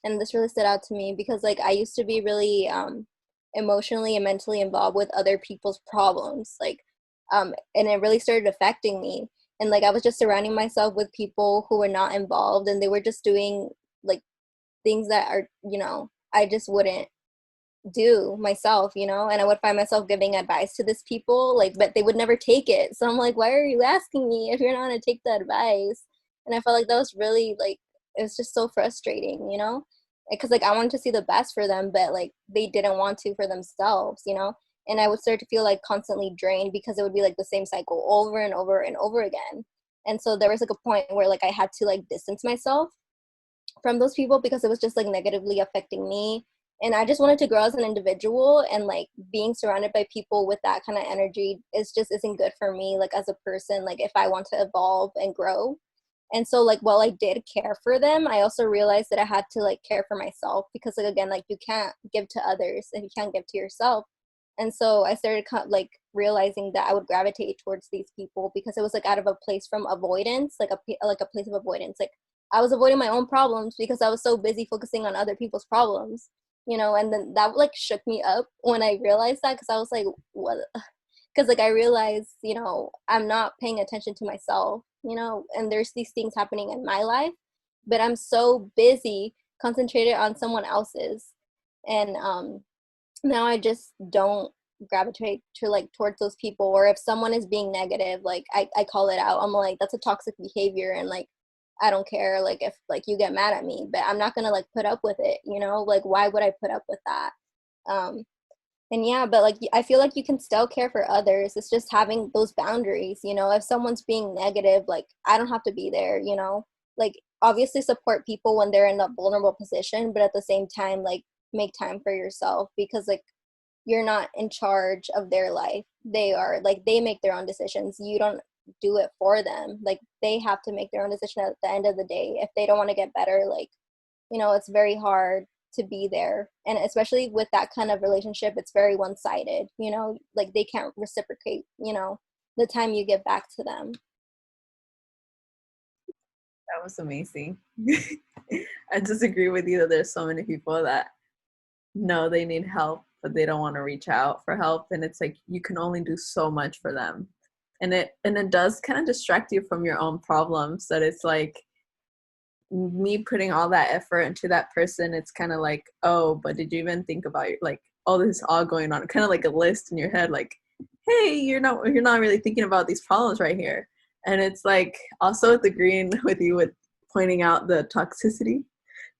And this really stood out to me because like I used to be really emotionally and mentally involved with other people's problems. And it really started affecting me. And like I was just surrounding myself with people who were not involved and they were just doing like things that are, I just wouldn't do myself, and I would find myself giving advice to these people, like, but they would never take it. So I'm like, why are you asking me if you're not gonna take the advice? And I felt like that was really like, it was just so frustrating, because like I wanted to see the best for them, but like they didn't want to for themselves, and I would start to feel like constantly drained because it would be like the same cycle over and over and over again. And so there was like a point where like I had to like distance myself from those people because it was just like negatively affecting me. And I just wanted to grow as an individual, and like being surrounded by people with that kind of energy is just isn't good for me, like as a person, like if I want to evolve and grow. And so like while I did care for them, I also realized that I had to like care for myself because like again, like you can't give to others if you can't give to yourself. And so I started like realizing that I would gravitate towards these people because it was like out of a place from avoidance, like a place of avoidance. Like I was avoiding my own problems because I was so busy focusing on other people's problems, and then that like shook me up when I realized that because I was like, what? Because like I realized, I'm not paying attention to myself, and there's these things happening in my life, but I'm so busy concentrated on someone else's. And now I just don't gravitate to like towards those people, or if someone is being negative, like I call it out. I'm like, that's a toxic behavior, and like I don't care like if like you get mad at me, but I'm not gonna like put up with it, like why would I put up with that? And yeah, but like I feel like you can still care for others. It's just having those boundaries, if someone's being negative, like I don't have to be there, like obviously support people when they're in a vulnerable position, but at the same time like make time for yourself because like you're not in charge of their life. They are, like they make their own decisions. You don't do it for them. Like they have to make their own decision at the end of the day. If they don't want to get better, like, it's very hard to be there. And especially with that kind of relationship, it's very one-sided, like they can't reciprocate, the time you give back to them. That was amazing. I just agree with you that there's so many people that know they need help, but they don't want to reach out for help. And it's like, you can only do so much for them. And it does kind of distract you from your own problems, that it's like me putting all that effort into that person. It's kind of like, oh, but did you even think about like all this all going on? Kind of like a list in your head, like, hey, you're not really thinking about these problems right here. And it's like also agreeing with you with pointing out the toxicity.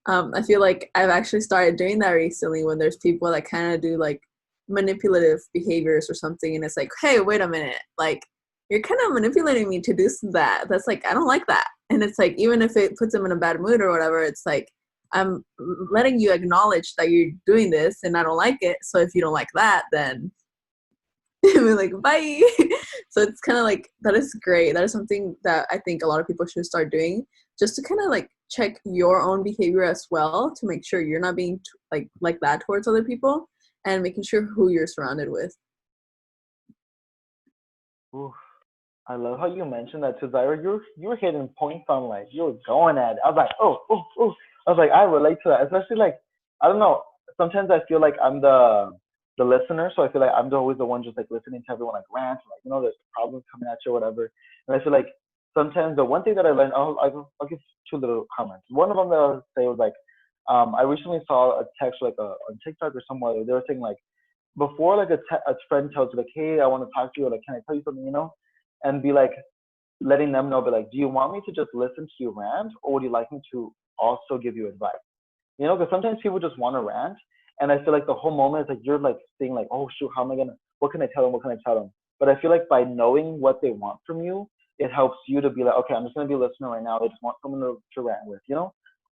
I feel like I've actually started doing that recently when there's people that kind of do like manipulative behaviors or something. And it's like, hey, wait a minute. Like, you're kind of manipulating me to do that. That's like, I don't like that. And it's like, even if it puts them in a bad mood or whatever, it's like, I'm letting you acknowledge that you're doing this and I don't like it. So if you don't like that, then we're like, bye. So it's kind of like, that is great. That is something that I think a lot of people should start doing, just to kind of like check your own behavior as well, to make sure you're not being like that towards other people, and making sure who you're surrounded with. Oof. I love how you mentioned that too, Zyra. You were hitting points on, like, you were going at it. I was like, oh, oh, oh. I was like, I relate to that, especially like, I don't know. Sometimes I feel like I'm the listener, so I feel like I'm always the one just like listening to everyone like rant, like, there's problems coming at you or whatever. And I feel like sometimes the one thing that I learned, I'll give two little comments. One of them that I'll say was like, I recently saw a text like on TikTok or somewhere. They were saying like, before like a friend tells you like, hey, I want to talk to you, or like, can I tell you something, and be like, letting them know, but like, do you want me to just listen to you rant, or would you like me to also give you advice? Because sometimes people just want to rant, and I feel like the whole moment is like you're like saying like, oh shoot, how am I gonna? What can I tell them? What can I tell them? But I feel like by knowing what they want from you, it helps you to be like, okay, I'm just gonna be a listener right now. They just want someone to rant with.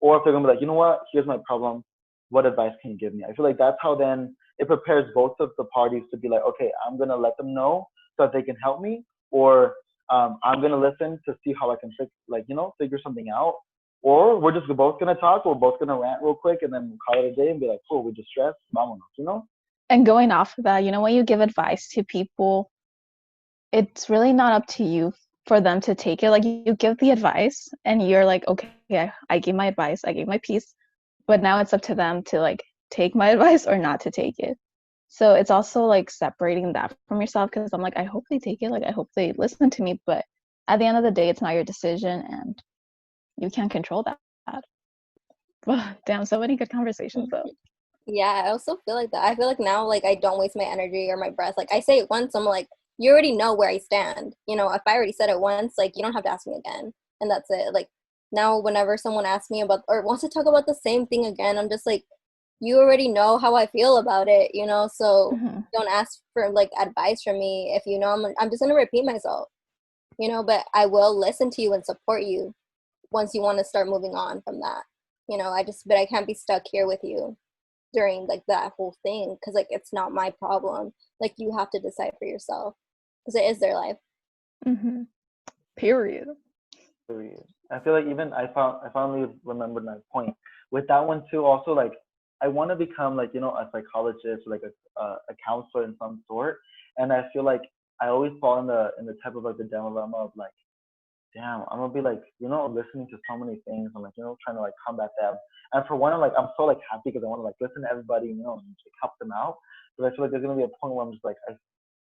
Or if they're gonna be like, you know what? Here's my problem. What advice can you give me? I feel like that's how then it prepares both of the parties to be like, okay, I'm gonna let them know so that they can help me, or I'm gonna listen to see how I can figure something out, or we're just both gonna talk. We're both gonna rant real quick, and then we'll call it a day and be like, cool, we just stressed, vámonos. And going off of that, when you give advice to people, it's really not up to you for them to take it. Like, you give the advice and you're like, okay, I gave my advice, I gave my piece, but now it's up to them to like take my advice or not to take it. So it's also like separating that from yourself, because I'm like, I hope they take it, like I hope they listen to me, but at the end of the day, it's not your decision and you can't control that. Damn, so many good conversations though. Yeah, I also feel like that. I feel like now, like, I don't waste my energy or my breath. Like, I say it once, I'm like, you already know where I stand. If I already said it once, like, you don't have to ask me again. And that's it. Like, now, whenever someone asks me about or wants to talk about the same thing again, I'm just like, you already know how I feel about it, so don't ask for, like, advice from me if I'm just going to repeat myself, but I will listen to you and support you once you want to start moving on from that. But I can't be stuck here with you during like that whole thing, because like it's not my problem. Like, you have to decide for yourself, because it is their life. Period. I feel like even I finally remembered my point with that one too. Also, like, I want to become like a psychologist, or like a counselor in some sort, and I feel like I always fall in the type of like the dilemma of like, damn, I'm gonna be like, listening to so many things and like, trying to like combat them. And for one, I'm so like happy because I want to like listen to everybody, and like, help them out. But I feel like there's gonna be a point where I'm just like,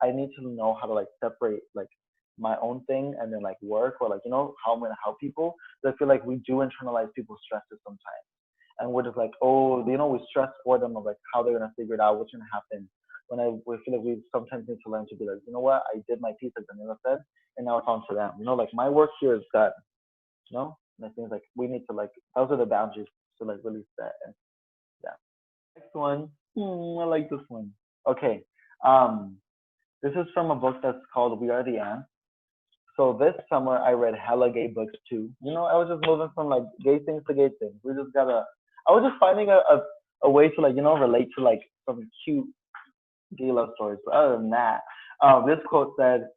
I need to know how to like separate like my own thing and then like work, or like how I'm gonna help people. So I feel like we do internalize people's stresses sometimes, and we're just like, oh, we stress for them of like how they're gonna figure it out, what's gonna happen. When we feel like we sometimes need to learn to be like, you know what, I did my piece, like Daniela said, and now it's on to them. Like my work here is done. And I think like we need to like, those are the boundaries to like really set. And yeah. Next one, I like this one. Okay, this is from a book that's called We Are the Ants. So this summer I read hella gay books too. I was just moving from like gay things to gay things. I was just finding a way to like, relate to like some cute gay love stories. But other than that, this quote said,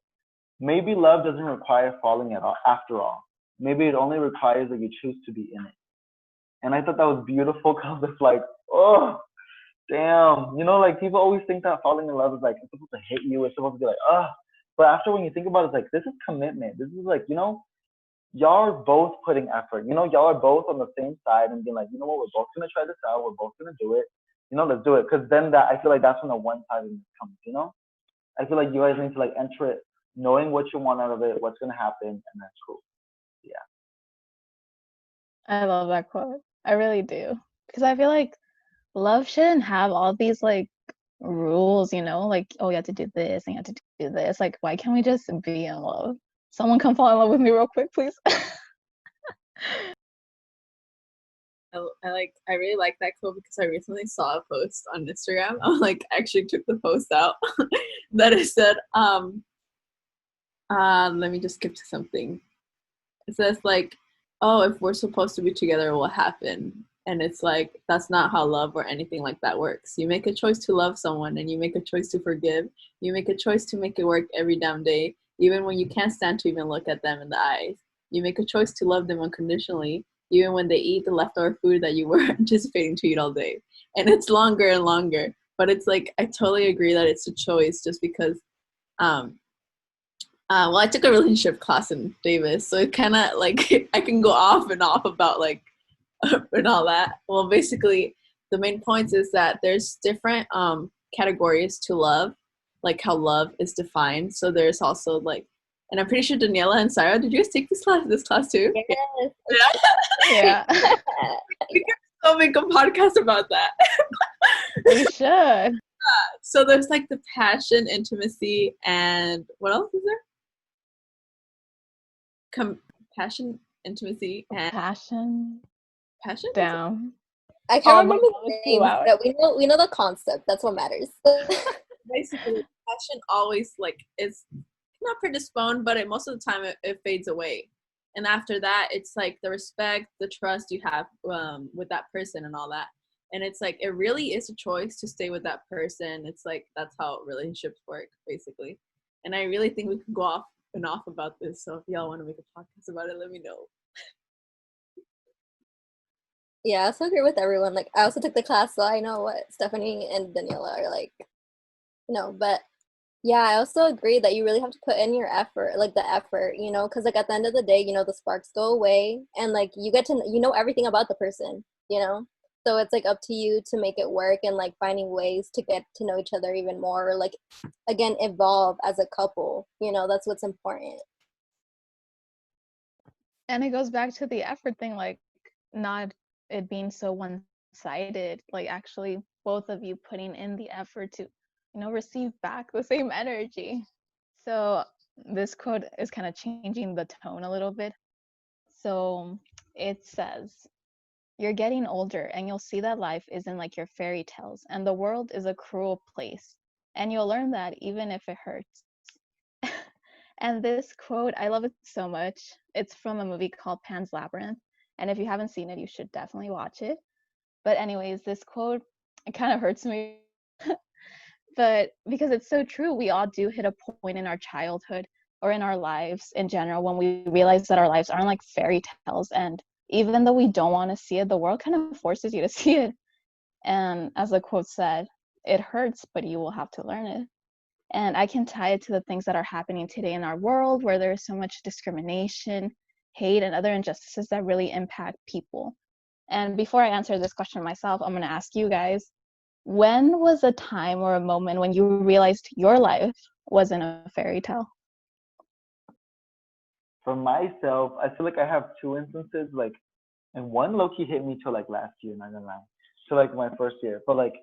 maybe love doesn't require falling at all, after all. Maybe it only requires that you choose to be in it. And I thought that was beautiful because it's like, oh, damn. Like people always think that falling in love is like, it's supposed to hit you. It's supposed to be like, oh. But after when you think about it, it's like, this is commitment. This is like, y'all are both putting effort. Y'all are both on the same side and being like, you know what, we're both going to try this out. We're both going to do it. Let's do it. Because then I feel like that's when the one-sidedness comes. I feel like you guys need to like enter it knowing what you want out of it, what's going to happen, and that's cool. Yeah. I love that quote. I really do. Because I feel like love shouldn't have all these like rules, like, oh, you have to do this and you have to do this. Like, why can't we just be in love? Someone come fall in love with me real quick, please. I really like that quote because I recently saw a post on Instagram. I like actually took the post out that it said, let me just skip to something. It says like, oh, if we're supposed to be together, what happened? And it's like, that's not how love or anything like that works. You make a choice to love someone and you make a choice to forgive. You make a choice to make it work every damn day, even when you can't stand to even look at them in the eyes. You make a choice to love them unconditionally, even when they eat the leftover food that you were anticipating to eat all day. And it's longer and longer. But it's like, I totally agree that it's a choice just because, well, I took a relationship class in Davis, so it kind of like, I can go off and off about like, and all that. Well, basically, the main points is that there's different categories to love, like how love is defined. So there's also like, and I'm pretty sure Daniela and Sarah, did you guys take this class too? Yes. Yeah. We can still make a podcast about that. We should. So there's like the passion, intimacy, and what else is there? Passion, intimacy, and Passion. passion. Down. I can't My remember mouth the flew names, out. but we know the concept. That's what matters. Basically, passion always like is not predisposed, but most of the time it fades away. And after that, it's like the respect, the trust you have with that person and all that. And it's like it really is a choice to stay with that person. It's like that's how relationships work, basically. And I really think we could go off and off about this. So if y'all want to make a podcast about it, let me know. Yeah, I also agree with everyone. Like, I also took the class, so I know what Stephanie and Daniela are like. But yeah, I also agree that you really have to put in your effort, like the effort, because like at the end of the day, the sparks go away, and like you get to everything about the person, So it's like up to you to make it work and like finding ways to get to know each other even more, or like again evolve as a couple. That's what's important. And it goes back to the effort thing, like not it being so one-sided, like actually both of you putting in the effort to, receive back the same energy. So this quote is kind of changing the tone a little bit. So it says, "You're getting older and you'll see that life isn't like your fairy tales and the world is a cruel place. And you'll learn that even if it hurts." And this quote, I love it so much. It's from a movie called Pan's Labyrinth. And if you haven't seen it, you should definitely watch it. But anyways, this quote, it kind of hurts me. But because it's so true, we all do hit a point in our childhood or in our lives in general when we realize that our lives aren't like fairy tales. And even though we don't want to see it, the world kind of forces you to see it. And as the quote said, it hurts, but you will have to learn it. And I can tie it to the things that are happening today in our world where there is so much discrimination, hate, and other injustices that really impact people. And before I answer this question myself, I'm going to ask you guys, when was a time or a moment when you realized your life wasn't a fairy tale? For myself, I feel like I have two instances, like, and one low-key hit me till like last year, not gonna lie. So like my first year. But like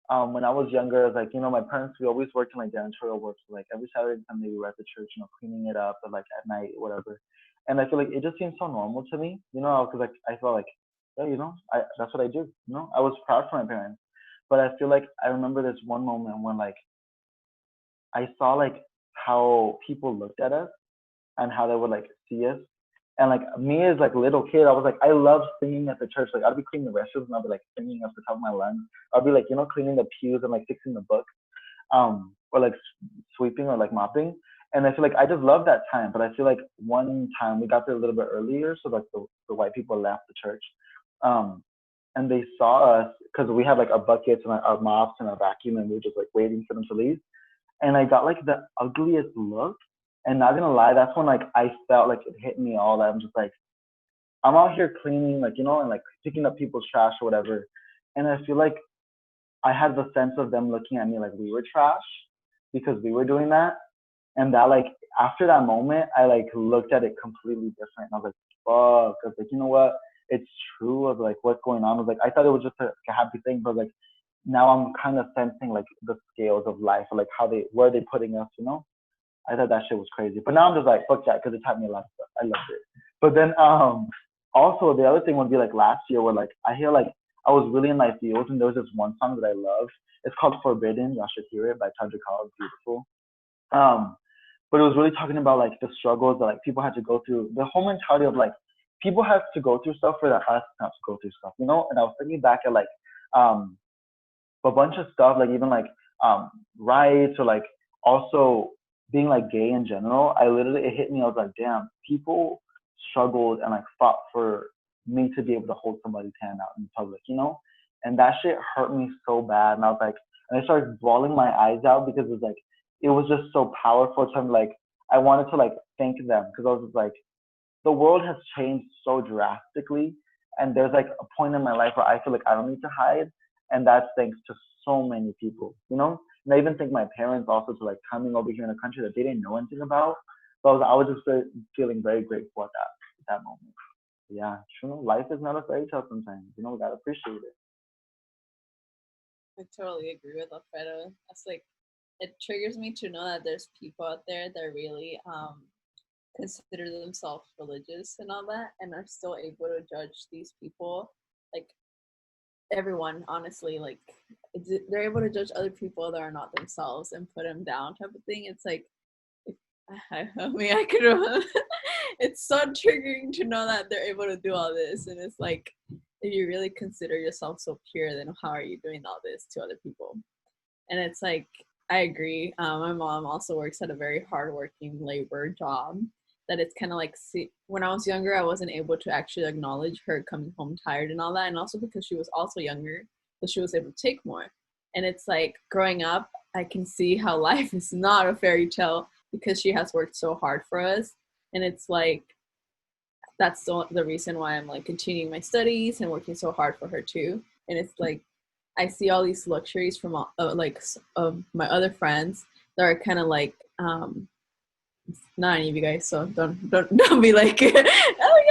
when I was younger, like, my parents, we always worked in like janitorial work. So like every Saturday and Sunday we were at the church, cleaning it up, or like at night, whatever. And I feel like it just seemed so normal to me, because like I felt like, yeah, that's what I do. I was proud for my parents. But I feel like I remember this one moment when like I saw like how people looked at us and how they would like see us. And like me as like a little kid, I was like, I love singing at the church. Like I'd be cleaning the restrooms and I'd be like singing up the top of my lungs. I'd be like, cleaning the pews and like fixing the books, or like sweeping or like mopping. And I feel like I just love that time. But I feel like one time we got there a little bit earlier, so like the white people left the church, and they saw us because we had like our buckets and our mops and our vacuum, and we were just like waiting for them to leave. And I got like the ugliest look. And not gonna lie, that's when like I felt like it hit me all that I'm just like, I'm out here cleaning, like, and like picking up people's trash or whatever. And I feel like I had the sense of them looking at me like we were trash because we were doing that. And that like after that moment, I like looked at it completely different. And I was like, fuck. I was like, you know what? It's true of like what's going on. I was like, I thought it was just a happy thing, but like now I'm kind of sensing like the scales of life, or like where they putting us, I thought that shit was crazy. But now I'm just like, fuck that, because it taught me a lot of stuff. I loved it. But then also the other thing would be like last year where like I hear like I was really in my feels, and there was this one song that I love. It's called Forbidden. Y'all should hear it by Tundra Call. It's beautiful. Um, but it was really talking about like the struggles that like people had to go through. The whole mentality of like people have to go through stuff for us not to go through stuff, And I was thinking back at like um a bunch of stuff, like even like rights, or like also being like gay in general. It hit me. I was like, damn, people struggled and like fought for me to be able to hold somebody's hand out in public. And that shit hurt me so bad. And I was like, and I started bawling my eyes out because it was just so powerful to me. Like I wanted to like thank them because I was just like, the world has changed so drastically, and there's like a point in my life where I feel like I don't need to hide, and that's thanks to so many people. And I even thank my parents also to like coming over here in a country that they didn't know anything about. So I was just feeling very grateful at that moment. Yeah, life is not a fairy tale sometimes. We gotta appreciate it. I totally agree with Alfredo. It's like it triggers me to know that there's people out there that really consider themselves religious and all that, and are still able to judge these people, like everyone, honestly, like they're able to judge other people that are not themselves and put them down, type of thing. It's like, I mean, I could. It's so triggering to know that they're able to do all this, and it's like, if you really consider yourself so pure, then how are you doing all this to other people? And it's like, I agree. My mom also works at a very hardworking labor job. That it's kind of like, when I was younger, I wasn't able to actually acknowledge her coming home tired and all that, and also because she was also younger, so she was able to take more. And it's like, growing up, I can see how life is not a fairy tale because she has worked so hard for us. And it's like, that's the reason why I'm like continuing my studies and working so hard for her too. And it's like, I see all these luxuries from my other friends that are kind of like, not any of you guys, so don't be like, oh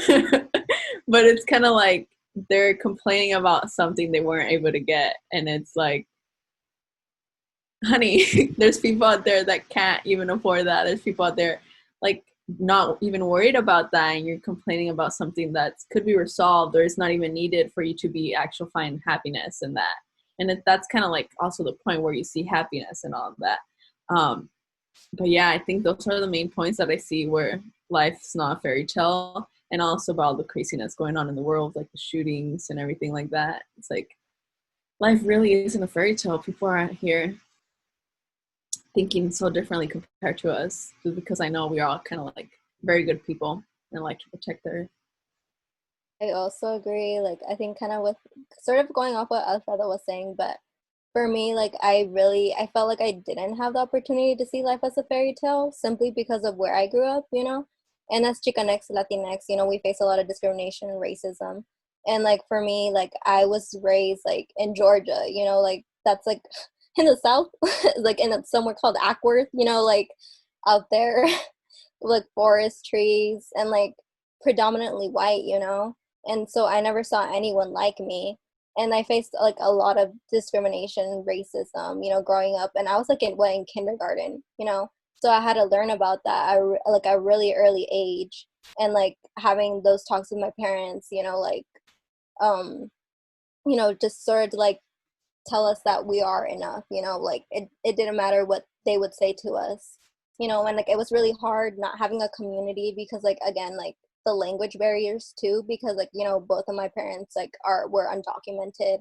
yeah. But it's kind of like they're complaining about something they weren't able to get, and it's like, honey, there's people out there that can't even afford that. There's people out there like not even worried about that, and you're complaining about something that could be resolved, or it's not even needed for you to be actual find happiness in that. And that's kind of like also the point where you see happiness and all of that. But yeah, I think those are the main points that I see where life's not a fairy tale, and also about all the craziness going on in the world, like the shootings and everything like that. It's like, life really isn't a fairy tale. People aren't here thinking so differently compared to us, just because I know we are all kind of like very good people and like to protect the earth. I also agree. Like, I think kind of with sort of going off what Alfredo was saying, but for me, like, I felt like I didn't have the opportunity to see life as a fairy tale simply because of where I grew up, you know? And as Chicanx, Latinx, you know, we face a lot of discrimination and racism. And like, for me, like, I was raised like in Georgia, you know, like that's like in the South, like in somewhere called Ackworth, you know, like out there, like forest trees and like predominantly white, you know? And so I never saw anyone like me. And I faced like a lot of discrimination, racism, you know, growing up. And I was like in kindergarten, you know? So I had to learn about that like a really early age, and like having those talks with my parents, you know, like, um, you know, just sort of like tell us that we are enough, you know, like it didn't matter what they would say to us, you know. And like it was really hard not having a community because like, again, like the language barriers too, because like, you know, both of my parents like were undocumented,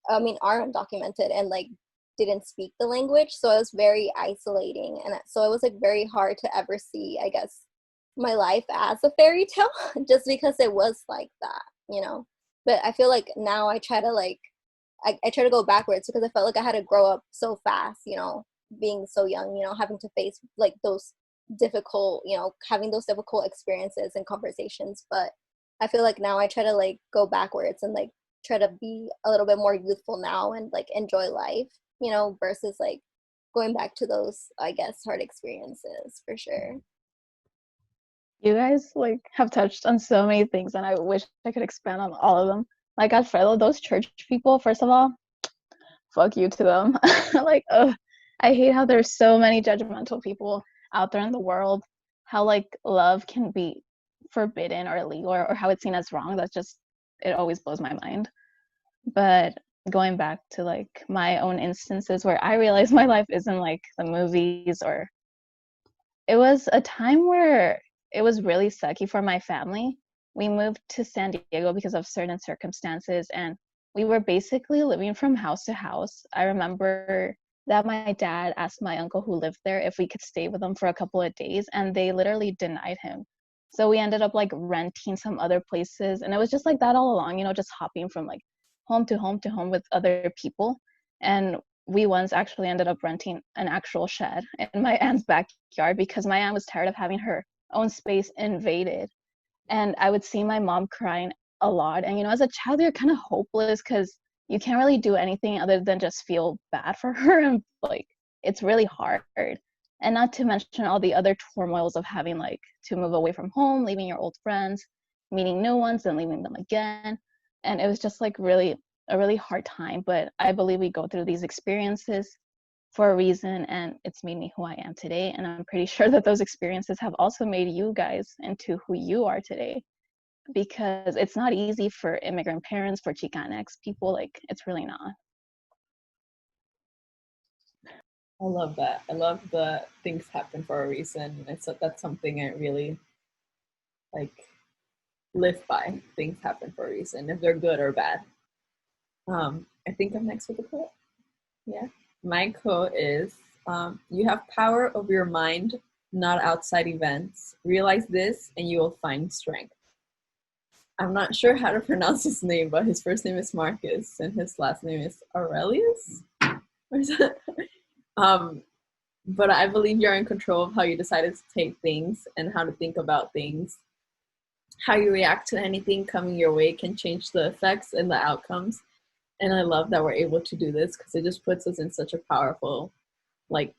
are undocumented, and like didn't speak the language, so it was very isolating. And so it was like very hard to ever see, I guess, my life as a fairy tale just because it was like that, you know. But I feel like now I try to like I try to go backwards because I felt like I had to grow up so fast, you know, being so young, you know, having to face like those difficult, you know, having those difficult experiences and conversations. But I feel like now I try to like go backwards and like try to be a little bit more youthful now and like enjoy life, you know, versus like going back to those, I guess, hard experiences for sure. You guys like have touched on so many things, and I wish I could expand on all of them. Like Alfredo, those church people, first of all, fuck you to them. Like, ugh, I hate how there's so many judgmental people out there in the world. How like love can be forbidden or illegal, or how it's seen as wrong. That's just, it always blows my mind. But going back to like my own instances where I realized my life isn't like the movies, or it was a time where it was really sucky for my family. We moved to San Diego because of certain circumstances, and we were basically living from house to house. I remember that my dad asked my uncle who lived there if we could stay with them for a couple of days, and they literally denied him. So we ended up like renting some other places, and it was just like that all along, you know, just hopping from like home to home to home with other people. And we once actually ended up renting an actual shed in my aunt's backyard because my aunt was tired of having her own space invaded. And I would see my mom crying a lot. And, you know, as a child, you're kind of hopeless because you can't really do anything other than just feel bad for her. And, like, it's really hard. And not to mention all the other turmoils of having, like, to move away from home, leaving your old friends, meeting new ones, and leaving them again. And it was just, like, a really hard time. But I believe we go through these experiences for a reason, and it's made me who I am today. And I'm pretty sure that those experiences have also made you guys into who you are today, because it's not easy for immigrant parents, for Chicanx people. Like, it's really not. I love that. I love the things happen for a reason. That's something I really like live by. Things happen for a reason, if they're good or bad. I think I'm next with the quote. Yeah. My quote is, you have power over your mind, not outside events. Realize this and you will find strength. I'm not sure how to pronounce his name, but his first name is Marcus and his last name is Aurelius. But I believe you're in control of how you decided to take things and how to think about things. How you react to anything coming your way can change the effects and the outcomes. And I love that we're able to do this because it just puts us in such a powerful, like,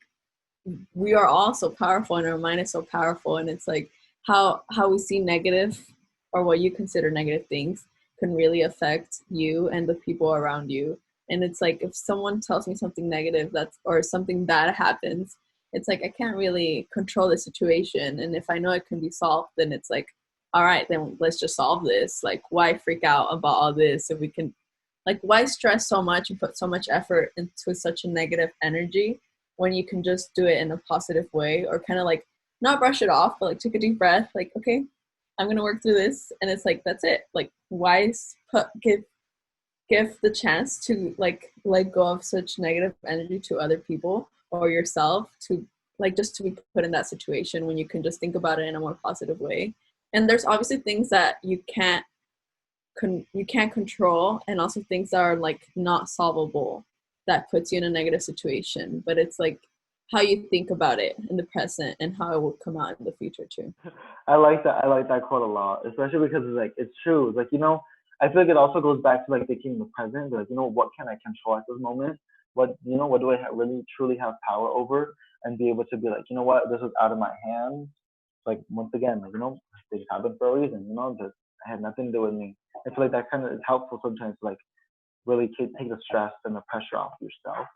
we are all so powerful and our mind is so powerful. And it's like how we see negative or what you consider negative things can really affect you and the people around you. And it's like, if someone tells me something negative or something bad happens, it's like, I can't really control the situation. And if I know it can be solved, then it's like, all right, then let's just solve this. Like, why freak out about all this if we can, like, why stress so much and put so much effort into such a negative energy when you can just do it in a positive way, or kind of like not brush it off, but like take a deep breath, like, okay, I'm going to work through this. And it's like, that's it. Like, why give the chance to like let go of such negative energy to other people or yourself, to like just to be put in that situation when you can just think about it in a more positive way. And there's obviously things that you can't control, and also things that are like not solvable that puts you in a negative situation. But it's like how you think about it in the present and how it will come out in the future too. I like that. I like that quote a lot, especially because it's like it's true. It's like, I feel like it also goes back to like thinking in the present. Like, what can I control at this moment? What do I really truly have power over, and be able to be like, what, this is out of my hands. Like, once again, like, things happen for a reason. This had nothing to do with me. I feel like that kind of is helpful sometimes, to, like, really take the stress and the pressure off yourself.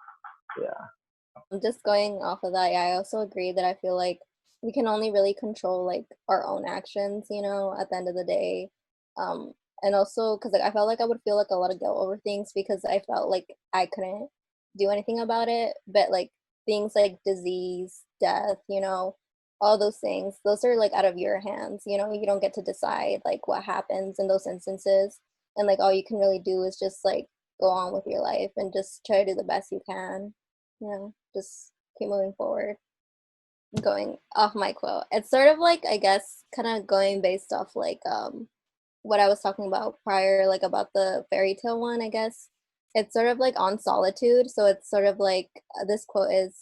Yeah. Just going off of that, yeah, I also agree that I feel like we can only really control like our own actions, at the end of the day. And also because like I felt like I would feel like a lot of guilt over things because I felt like I couldn't do anything about it. But like things like disease, death, all those things, those are like out of your hands. You don't get to decide like what happens in those instances. And like all you can really do is just like go on with your life and just try to do the best you can. Just keep moving forward. Going off my quote, it's sort of like, I guess, kind of going based off like what I was talking about prior, like about the fairy tale one, I guess. It's sort of like on solitude. So it's sort of like this quote is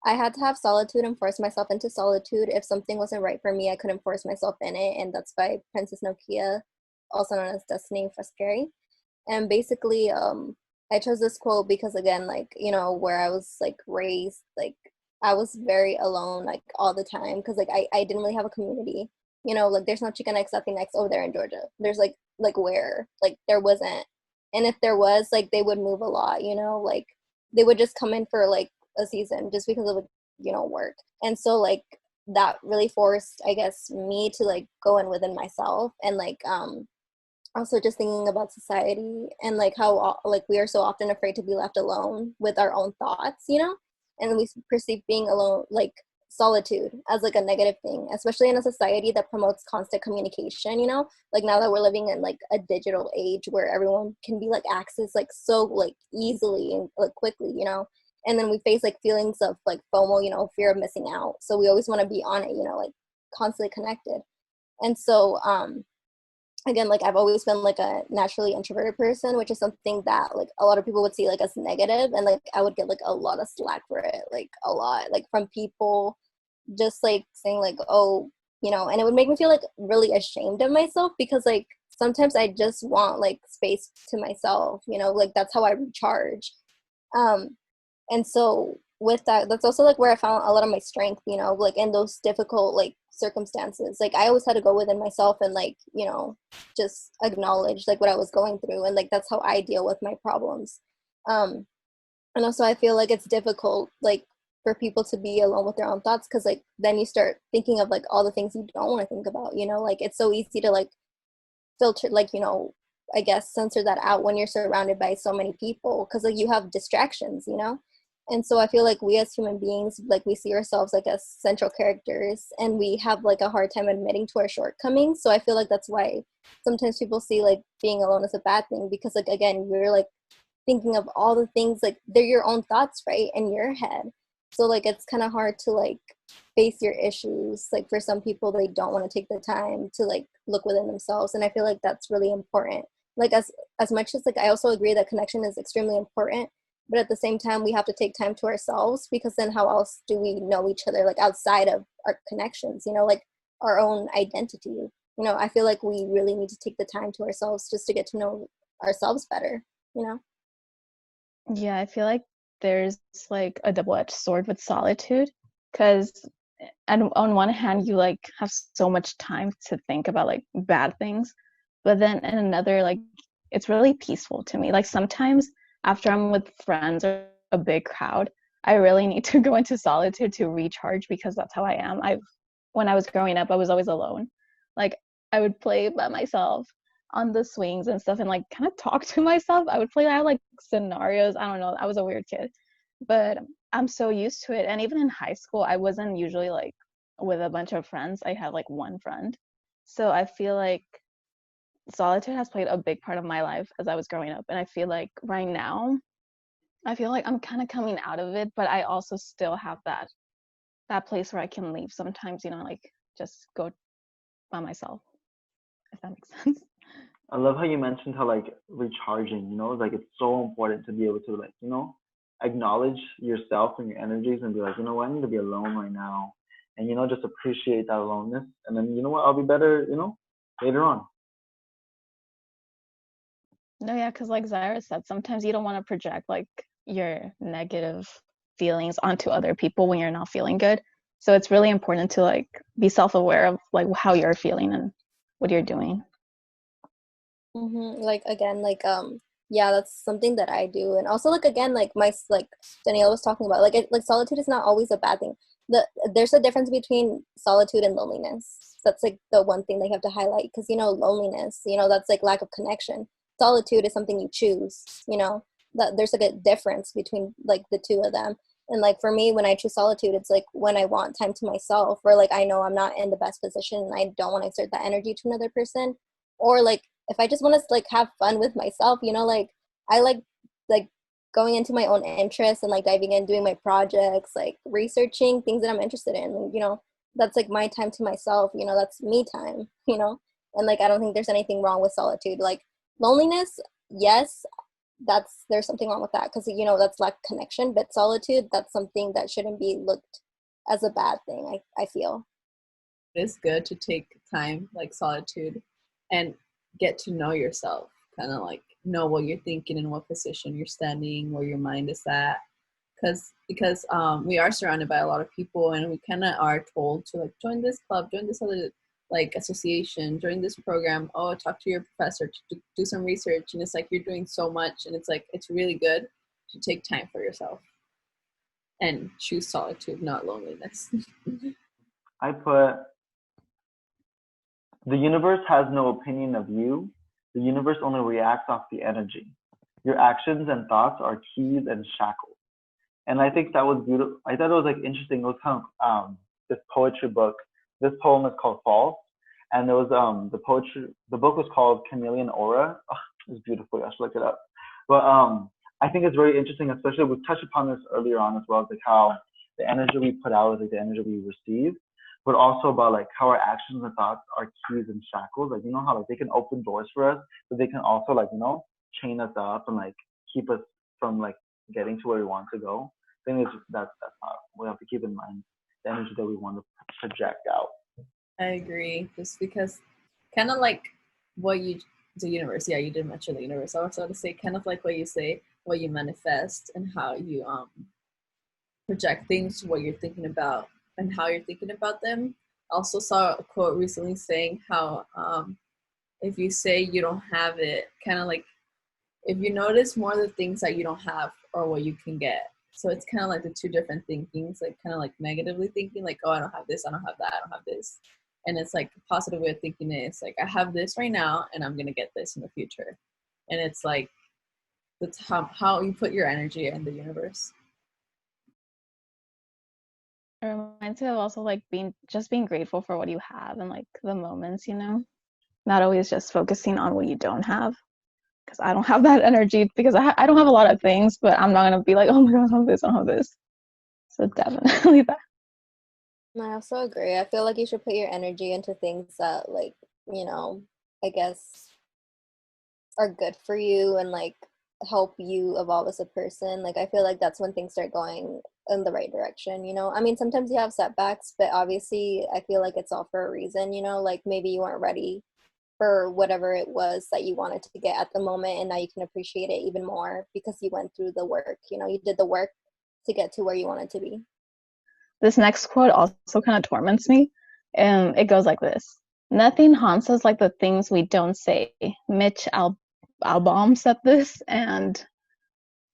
I had to have solitude and force myself into solitude. If something wasn't right for me, I couldn't force myself in it. And that's by Princess Nokia, also known as Destiny Foscari. And basically I chose this quote because, again, like, where I was like raised, like I was very alone like all the time because like I didn't really have a community. Like there's no Chicanx Latinx over there in Georgia. There's like where? Like there wasn't. And if there was, like they would move a lot, like they would just come in for like a season just because of work. And so like that really forced, I guess, me to like go in within myself and like also just thinking about society and like how like we are so often afraid to be left alone with our own thoughts, and we perceive being alone, like solitude, as like a negative thing, especially in a society that promotes constant communication, like now that we're living in like a digital age where everyone can be like accessed like so like easily and like quickly, and then we face like feelings of like FOMO, fear of missing out. So we always want to be on it, like constantly connected. And so again, like I've always been like a naturally introverted person, which is something that like a lot of people would see like as negative, and like I would get like a lot of slack for it, like a lot, like from people just like saying like, oh, and it would make me feel like really ashamed of myself because like sometimes I just want like space to myself, like that's how I recharge. And so with that, that's also like where I found a lot of my strength, like in those difficult like circumstances. Like I always had to go within myself and like, just acknowledge like what I was going through, and like that's how I deal with my problems. And also I feel like it's difficult, like, for people to be alone with their own thoughts, because like then you start thinking of like all the things you don't want to think about, like it's so easy to like filter, like, I guess censor that out when you're surrounded by so many people, because like you have distractions. And so I feel like we as human beings, like, we see ourselves like as central characters, and we have like a hard time admitting to our shortcomings. So I feel like that's why sometimes people see like being alone as a bad thing, because like again, you're like thinking of all the things, like they're your own thoughts, right, in your head. So like it's kind of hard to like face your issues. Like for some people, they don't want to take the time to like look within themselves, and I feel like that's really important. Like as much as like I also agree that connection is extremely important, but at the same time we have to take time to ourselves, because then how else do we know each other, like outside of our connections, like our own identity. I feel like we really need to take the time to ourselves just to get to know ourselves better. Yeah, I feel like there's like a double-edged sword with solitude, because and on one hand you like have so much time to think about like bad things, but then in another, like, it's really peaceful to me. Like sometimes after I'm with friends or a big crowd, I really need to go into solitude to recharge, because that's how I am. When I was growing up, I was always alone. Like I would play by myself on the swings and stuff and like kind of talk to myself. I would play out like scenarios. I don't know. I was a weird kid, but I'm so used to it. And even in high school, I wasn't usually like with a bunch of friends. I had like one friend. So I feel like solitude has played a big part of my life as I was growing up. And I feel like right now, I feel like I'm kind of coming out of it, but I also still have that place where I can leave sometimes, like just go by myself, if that makes sense. I love how you mentioned how like recharging, like it's so important to be able to like, acknowledge yourself and your energies and be like, what, I need to be alone right now. And just appreciate that aloneness. And then what, I'll be better, later on. No, yeah, because like Zaira said, sometimes you don't want to project like your negative feelings onto other people when you're not feeling good. So it's really important to like be self-aware of like how you're feeling and what you're doing. Like again, like yeah, that's something that I do. And also like again, like like Danielle was talking about, like solitude is not always a bad thing. There's a difference between solitude and loneliness. That's like the one thing they have to highlight, because loneliness, that's like lack of connection. Solitude is something you choose. That there's like a difference between like the two of them. And like for me, when I choose solitude, it's like when I want time to myself, or like I know I'm not in the best position and I don't want to exert that energy to another person, or like if I just want to like have fun with myself, like I like going into my own interests and like diving in, doing my projects, like researching things that I'm interested in. And, that's like my time to myself, that's me time. And like I don't think there's anything wrong with solitude. Like loneliness, yes, there's something wrong with that, because that's lack of connection. But solitude, that's something that shouldn't be looked as a bad thing, I feel. It's good to take time, like solitude, and get to know yourself, kind of like know what you're thinking and what position you're standing, where your mind is at. Because we are surrounded by a lot of people, and we kind of are told to like join this club, join this other like association, join this program, talk to your professor, to do some research. And it's like you're doing so much, and it's like it's really good to take time for yourself and choose solitude, not loneliness. I put, the universe has no opinion of you. The universe only reacts off the energy. Your actions and thoughts are keys and shackles. And I think that was beautiful. I thought it was like interesting. It was kind of this poetry book. This poem is called False, and there was the poetry. The book was called Chameleon Aura. Oh, it was beautiful. I should look it up. But I think it's very interesting, especially we touched upon this earlier on as well, like how the energy we put out is like the energy we receive, but also about like how our actions and thoughts are keys and shackles. Like how like they can open doors for us, but they can also like chain us up and like keep us from like getting to where we want to go. I think that's how we have to keep in mind the energy that we want to project out. I agree, just because kind of like what the universe, yeah, you did mention the universe. I was about to say kind of like what you say, what you manifest, and how you project things to what you're thinking about and how you're thinking about them. I also saw a quote recently saying how if you say you don't have it, kind of like if you notice more of the things that you don't have or what you can get. So it's kind of like the two different thinkings, like kind of like negatively thinking, like, oh, I don't have this, I don't have that, I don't have this. And it's like a positive way of thinking is like, I have this right now and I'm going to get this in the future. And it's like, that's how you put your energy in the universe. It reminds me of also like being grateful for what you have and like the moments, not always just focusing on what you don't have. Because I don't have that energy because I don't have a lot of things, but I'm not gonna be like, oh my god, I don't have this, I don't have this. So definitely that. I also agree. I feel like you should put your energy into things that, like, I guess are good for you and like help you evolve as a person. Like, I feel like that's when things start going in the right direction. I mean, sometimes you have setbacks, but obviously I feel like it's all for a reason. Like maybe you weren't ready for whatever it was that you wanted to get at the moment, and now you can appreciate it even more because you went through the work. You did the work to get to where you wanted to be. This next quote also kind of torments me, and it goes like this: nothing haunts us like the things we don't say. Mitch Albom said this. And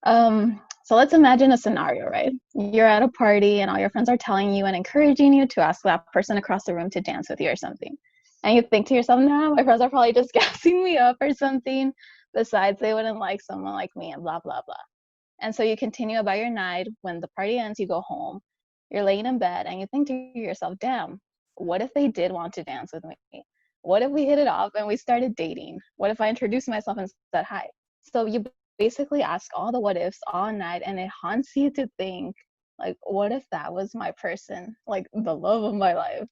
so let's imagine a scenario, right? You're at a party and all your friends are telling you and encouraging you to ask that person across the room to dance with you or something. And you think to yourself, nah, my friends are probably just gassing me up or something. Besides, they wouldn't like someone like me and blah, blah, blah. And so you continue about your night. When the party ends, you go home. You're laying in bed and you think to yourself, damn, what if they did want to dance with me? What if we hit it off and we started dating? What if I introduced myself and said hi? So you basically ask all the what ifs all night, and it haunts you to think, like, what if that was my person, like the love of my life?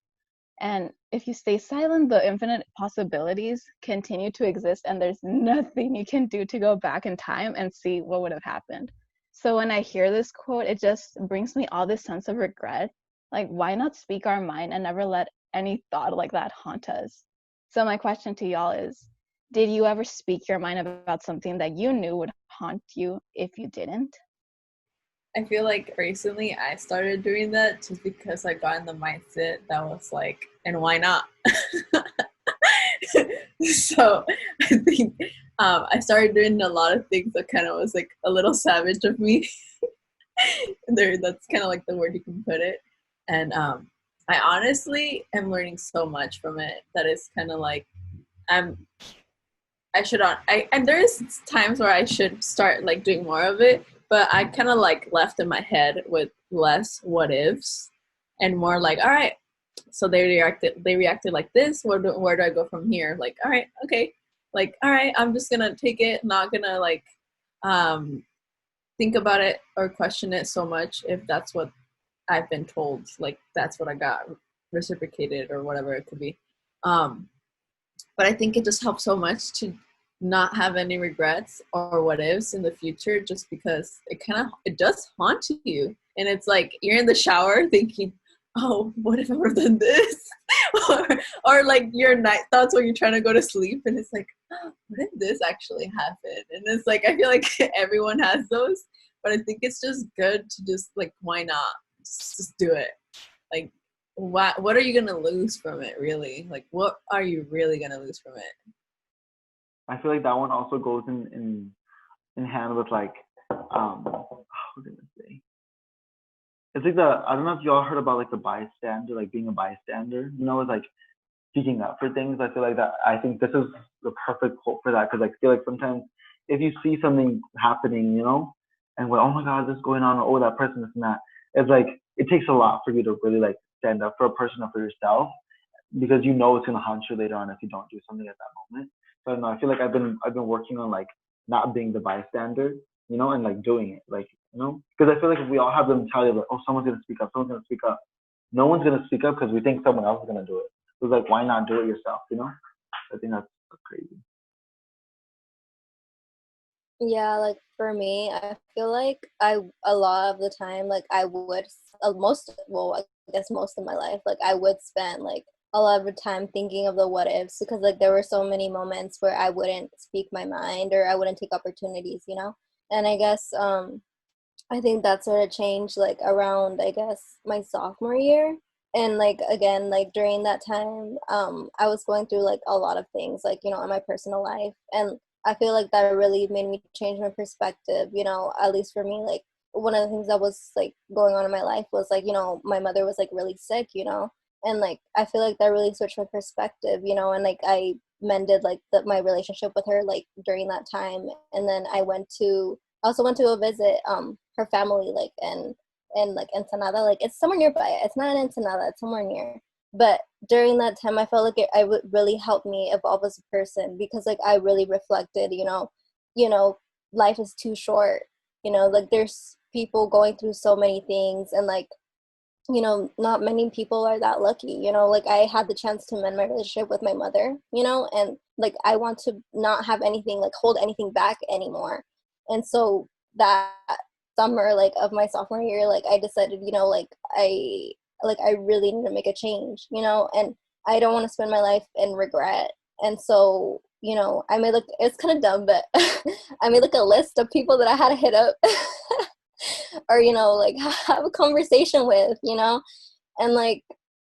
And if you stay silent, the infinite possibilities continue to exist, and there's nothing you can do to go back in time and see what would have happened. So when I hear this quote, it just brings me all this sense of regret. Like, why not speak our mind and never let any thought like that haunt us? So my question to y'all is, did you ever speak your mind about something that you knew would haunt you if you didn't? I feel like recently I started doing that just because I got in the mindset that was like, and why not? So I think I started doing a lot of things that kind of was like a little savage of me. That's kind of like the word you can put it. And I honestly am learning so much from it that it's kind of like I'm I should on I and there's times where I should start like doing more of it, but I kind of like left in my head with less what ifs and more like, all right, so they reacted like this. Where do I go from here? Like, all right, okay, like, all right, I'm just gonna take it, not gonna like um think about it or question it so much if that's what I've been told, like that's what I got reciprocated or whatever it could be. um but I think it just helps so much to not have any regrets or what ifs in the future, just because it does haunt you. And it's like you're in the shower thinking, oh, what if I would have done this? or, or like your night thoughts when you're trying to go to sleep, and it's like, oh, what if this actually happened? And it's like, I feel like everyone has those, but I think it's just good to just like, why not? Just do it. Like, what are you gonna lose from it, really? Like, what are you really gonna lose from it? I feel like that one also goes in hand with like what did I say? It's like I don't know if y'all heard about like the bystander, like being a bystander. It's like speaking up for things. I feel like that. I think this is the perfect quote for that, because I feel like sometimes if you see something happening, and we're, oh my god, this is going on, or oh, that person, this and that. It's like it takes a lot for you to really like stand up for a person or for yourself, because it's gonna haunt you later on if you don't do something at that moment. So I don't know. I feel like I've been working on like not being the bystander, and like doing it, like because I feel like if we all have the mentality of like, oh, someone's gonna speak up, someone's gonna speak up, no one's gonna speak up because we think someone else is gonna do it. So it's like, why not do it yourself? I think that's crazy. Yeah, like for me, I feel like a lot of the time, like I would, I guess most of my life, like I would spend like a lot of the time thinking of the what ifs, because like there were so many moments where I wouldn't speak my mind or I wouldn't take opportunities. And I guess, I think that sort of changed like around, I guess, my sophomore year. And like again, like during that time, I was going through like a lot of things, like, in my personal life. And I feel like that really made me change my perspective, you know, at least for me. Like, one of the things that was like going on in my life was like, you know, my mother was like really sick, you know, and like I feel like that really switched my perspective, you know, and like I mended like my relationship with her like during that time. And then I also went to go visit her family, like and like Ensenada, like it's somewhere nearby. It's not in Ensenada, it's somewhere near. But during that time, I felt like I would really help me evolve as a person, because like I really reflected, you know, life is too short, you know, like there's people going through so many things, and like, you know, not many people are that lucky, you know, like I had the chance to mend my relationship with my mother, you know, and like I want to not have anything, like hold anything back anymore. And so that summer, like of my sophomore year, like I decided, you know, I really need to make a change, you know, and I don't want to spend my life in regret. And so, you know, I made like, it's kind of dumb, but I made like a list of people that I had to hit up or, you know, like have a conversation with, you know, and like,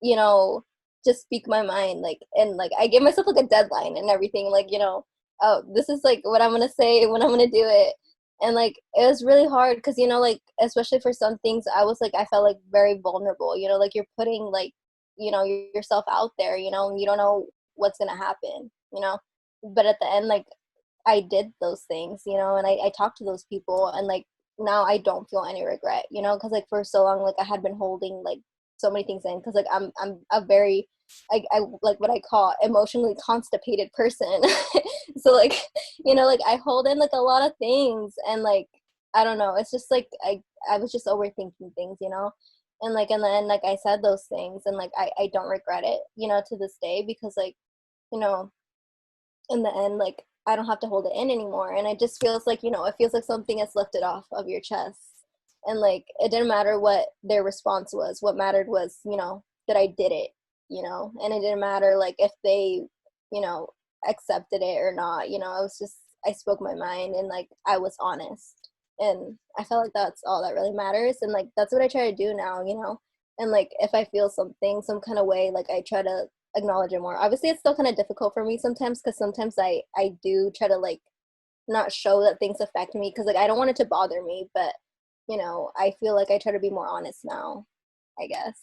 you know, just speak my mind, like, and like I gave myself like a deadline and everything, like, you know, oh, this is like what I'm gonna say when I'm gonna do it. And like it was really hard because, you know, like especially for some things I felt like very vulnerable, you know, like you're putting like, you know, yourself out there, you know, and you don't know what's gonna happen, you know. But at the end, like I did those things, you know, and I talked to those people, and like now I don't feel any regret, you know, because like for so long, like I had been holding like so many things in, because like I'm a very I like what I call emotionally constipated person. So like, you know, like I hold in like a lot of things, and like I don't know, it's just like I was just overthinking things, you know. And like in the end, like I said those things, and like I don't regret it, you know, to this day, because like, you know, in the end, like I don't have to hold it in anymore. And it just feels like, you know, it feels like something is lifted off of your chest. And like it didn't matter what their response was. What mattered was, you know, that I did it, you know, and it didn't matter like if they, you know, accepted it or not, you know. I spoke my mind, and like I was honest. And I felt like that's all that really matters. And like that's what I try to do now, you know. And like if I feel something, some kind of way, like I try to acknowledge it more. Obviously it's still kind of difficult for me sometimes, because sometimes I do try to like not show that things affect me, because like I don't want it to bother me. But you know, I feel like I try to be more honest now, I guess.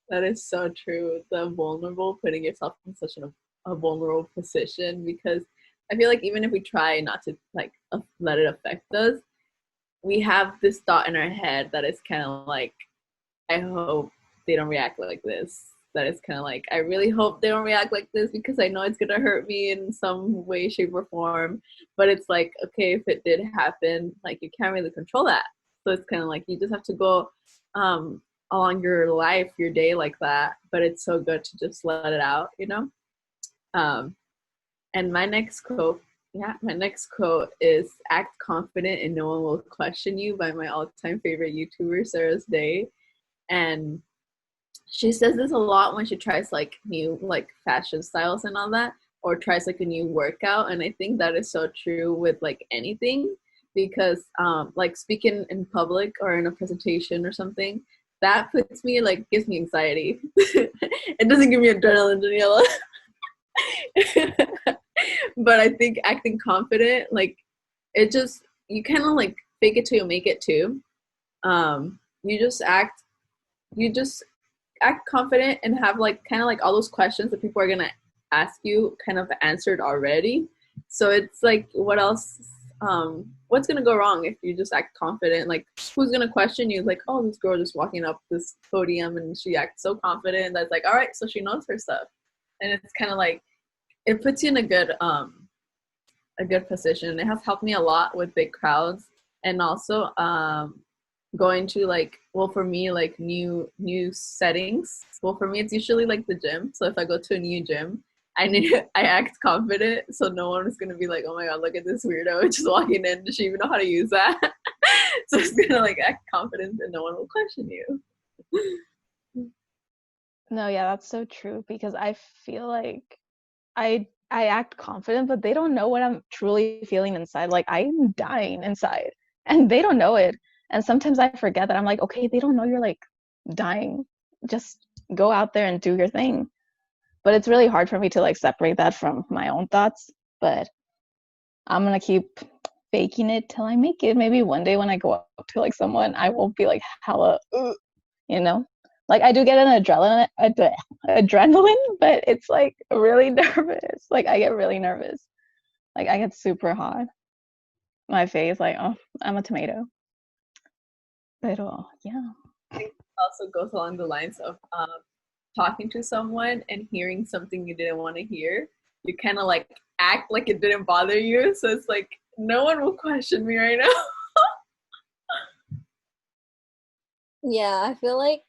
That is so true. The vulnerable, putting yourself in such a vulnerable position, because I feel like even if we try not to like let it affect us, we have this thought in our head that is kind of like, I hope they don't react like this. That is kind of like, I really hope they don't react like this, because I know it's going to hurt me in some way, shape, or form. But it's like, okay, if it did happen, like you can't really control that. So it's kind of like you just have to go along your life, your day like that. But it's so good to just let it out, you know? Um, and my next quote is "Act confident and no one will question you" by my all-time favorite YouTuber, Sarah's Day. And she says this a lot when she tries like new like fashion styles and all that, or tries like a new workout. And I think that is so true with like anything, because like speaking in public or in a presentation or something, that puts me like, gives me anxiety. It doesn't give me adrenaline, Daniela. But I think acting confident, like it just, you kind of like fake it till you make it too. You just act confident and have like kind of like all those questions that people are gonna ask you kind of answered already. So it's like, what else? What's gonna go wrong if you just act confident? Like, who's gonna question you? Like, oh, this girl just walking up this podium and she acts so confident. That's like, all right, so she knows her stuff. And it's kind of like, it puts you in a good position. It has helped me a lot with big crowds, and also going to like, well, for me, like new settings. Well, for me it's usually like the gym. So if I go to a new gym, I act confident, so no one is gonna be like, oh my god, look at this weirdo just walking in, does she even know how to use that? So it's gonna like act confident and no one will question you. No, yeah, that's so true, because I feel like I act confident, but they don't know what I'm truly feeling inside. Like I'm dying inside and they don't know it. And sometimes I forget that I'm like, okay, they don't know you're like dying. Just go out there and do your thing. But it's really hard for me to like separate that from my own thoughts. But I'm gonna keep faking it till I make it. Maybe one day when I go up to like someone, I will be like hella, you know. Like I do get an adrenaline, but it's like really nervous. Like I get really nervous. Like I get super hot. My face, like, oh, I'm a tomato. Pero yeah. Also goes along the lines of talking to someone and hearing something you didn't want to hear. You kind of like act like it didn't bother you. So it's like, no one will question me right now. Yeah, I feel like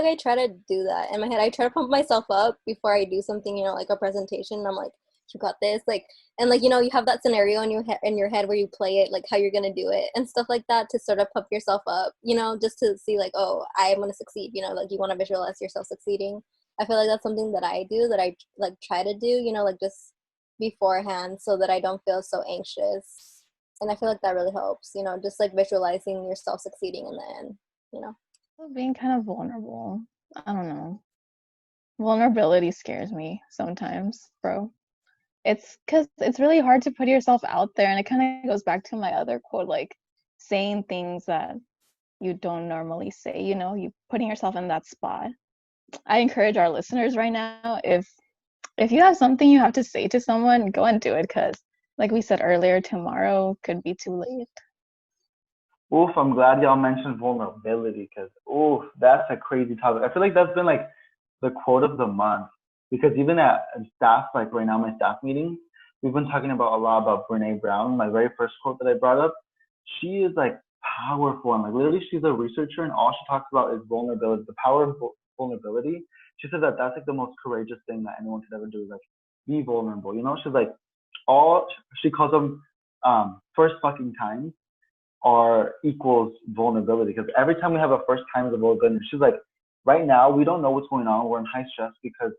I try to do that in my head. I try to pump myself up before I do something, like a presentation. I'm like, you got this, like, and like, you have that scenario in your head where you play it, like how you're gonna do it and stuff like that to sort of pump yourself up, just to see like, oh, I'm gonna succeed. Like you want to visualize yourself succeeding. I feel like that's something that I do, that I like try to do, like just beforehand, so that I don't feel so anxious. And I feel like that really helps, just like visualizing yourself succeeding in the end. Being kind of vulnerable. I don't know. Vulnerability scares me sometimes, bro. It's because it's really hard to put yourself out there, and it kind of goes back to my other quote, like saying things that you don't normally say, you putting yourself in that spot. I encourage our listeners right now, if you have something you have to say to someone, go and do it, because like we said earlier, tomorrow could be too late. Oof, I'm glad y'all mentioned vulnerability because, oof, that's a crazy topic. I feel like that's been like the quote of the month because even at staff, like right now, my staff meeting, we've been talking about a lot about Brene Brown, my very first quote that I brought up. She is like powerful and like literally she's a researcher and all she talks about is vulnerability, the power of vulnerability. She said that that's like the most courageous thing that anyone could ever do is like be vulnerable. She's like all she calls them first fucking times are equals vulnerability because every time we have a first time of vulnerability, she's like, right now we don't know what's going on. We're in high stress because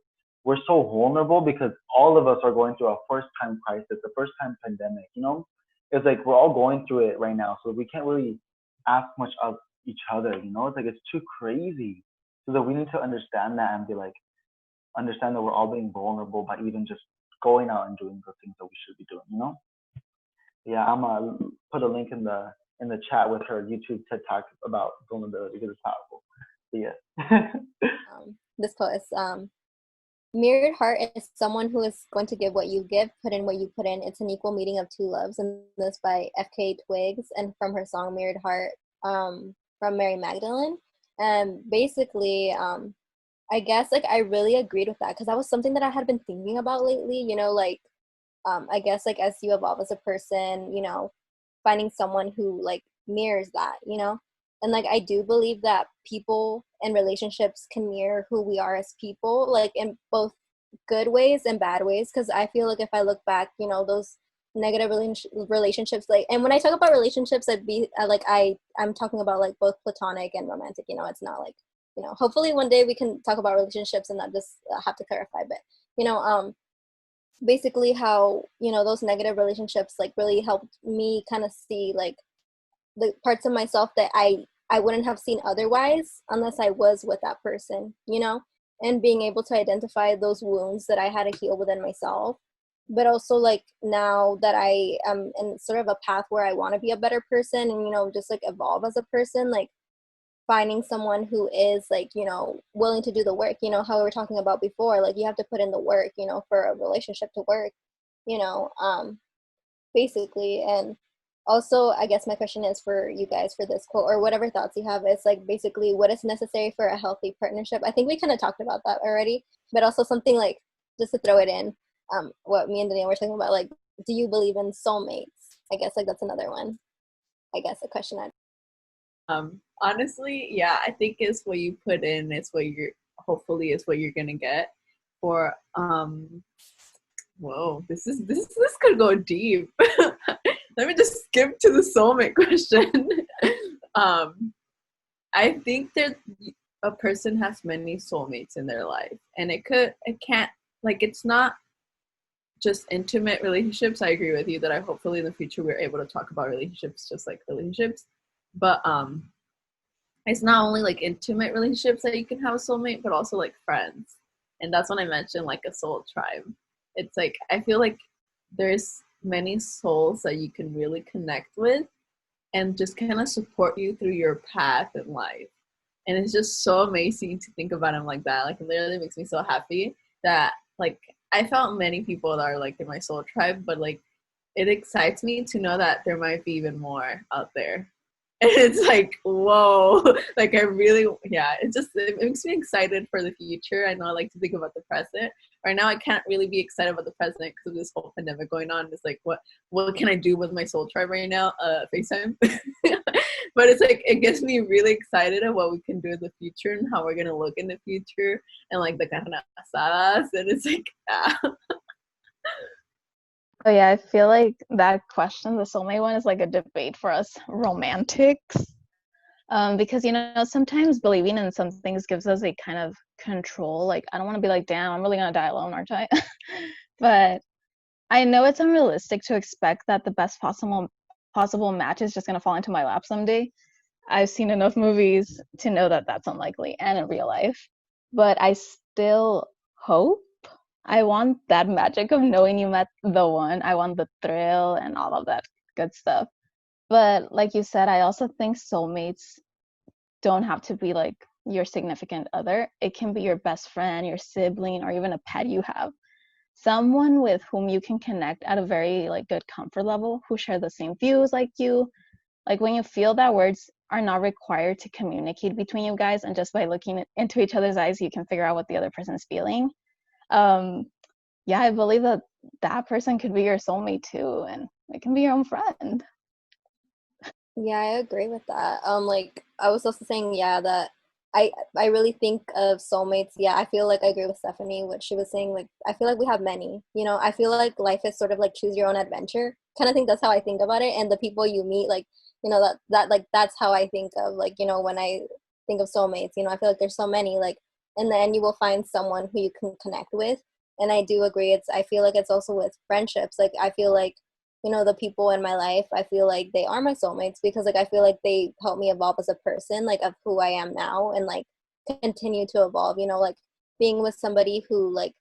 we're so vulnerable because all of us are going through a first time crisis, a first time pandemic. It's like we're all going through it right now, so we can't really ask much of each other. It's like it's too crazy. So that we need to understand that and be like, understand that we're all being vulnerable by even just going out and doing the things that we should be doing. Yeah, I'm gonna put a link in the chat with her YouTube TED Talk about vulnerability because it's powerful. But yeah. This quote is mirrored heart is someone who is going to give what you give, put in what you put in. It's an equal meeting of two loves. And this by F.K. Twigs and from her song Mirrored Heart from Mary Magdalene. And basically, I guess like I really agreed with that because that was something that I had been thinking about lately, like I guess like as you evolve as a person, finding someone who like mirrors that, and like I do believe that people and relationships can mirror who we are as people, like in both good ways and bad ways. Because I feel like if I look back, those negative relationships, like, and when I talk about relationships, I'm talking about like both platonic and romantic. It's not like, hopefully one day we can talk about relationships and not just have to clarify, but basically how those negative relationships like really helped me kind of see like the parts of myself that I wouldn't have seen otherwise unless I was with that person, and being able to identify those wounds that I had to heal within myself. But also like now that I am in sort of a path where I want to be a better person and just like evolve as a person, like finding someone who is like willing to do the work, how we were talking about before, like you have to put in the work for a relationship to work, you know basically. And also I guess my question is for you guys for this quote or whatever thoughts you have, is like basically what is necessary for a healthy partnership. I think we kind of talked about that already, but also something like just to throw it in, what me and Danielle were talking about, like do you believe in soulmates? I guess like that's another one, I guess a question Honestly, yeah, I think it's what you put in, it's what you're hopefully is what you're gonna get. For whoa, this could go deep. Let me just skip to the soulmate question. I think that a person has many soulmates in their life, and it can't, like, it's not just intimate relationships. I agree with you that I hopefully in the future we're able to talk about relationships just like relationships, but it's not only like intimate relationships that you can have a soulmate, but also like friends. And that's when I mentioned like a soul tribe. It's like I feel like there's many souls that you can really connect with and just kind of support you through your path in life. And it's just so amazing to think about him like that. Like, it literally makes me so happy that, like, I found many people that are, like, in my soul tribe, but, like, it excites me to know that there might be even more out there. And it's like, whoa, like, I really, yeah, it makes me excited for the future. I know I like to think about the present. Right now, I can't really be excited about the present because of this whole pandemic going on. It's like, what can I do with my soul tribe right now? FaceTime. But it's like, it gets me really excited at what we can do in the future and how we're going to look in the future, and like the carne asadas. And it's like, ah. Oh yeah, I feel like that question, the soulmate one, is like a debate for us romantics. Because sometimes believing in some things gives us a kind of control. Like, I don't want to be like, damn, I'm really gonna die alone, aren't I? But I know it's unrealistic to expect that the best possible match is just gonna fall into my lap someday. I've seen enough movies to know that that's unlikely, and in real life. But I still hope. I want that magic of knowing you met the one. I want the thrill and all of that good stuff. But like you said, I also think soulmates don't have to be like your significant other. It can be your best friend, your sibling, or even a pet you have. Someone with whom you can connect at a very like good comfort level, who share the same views like you. Like, when you feel that words are not required to communicate between you guys, and just by looking into each other's eyes, you can figure out what the other person is feeling. Yeah, I believe that that person could be your soulmate too, and it can be your own friend. Yeah, I agree with that. Like I was also saying, yeah, that I really think of soulmates. Yeah, I feel like I agree with Stephanie, what she was saying. Like, I feel like we have many. I feel like life is sort of like choose your own adventure. Kind of think that's how I think about it. And the people you meet, like, that like that's how I think of, like, when I think of soulmates. I feel like there's so many. Like, in the end, you will find someone who you can connect with. And I do agree. I feel like it's also with friendships. Like, I feel like the people in my life, I feel like they are my soulmates because, like, I feel like they help me evolve as a person, like, of who I am now, and like continue to evolve, like being with somebody who, like,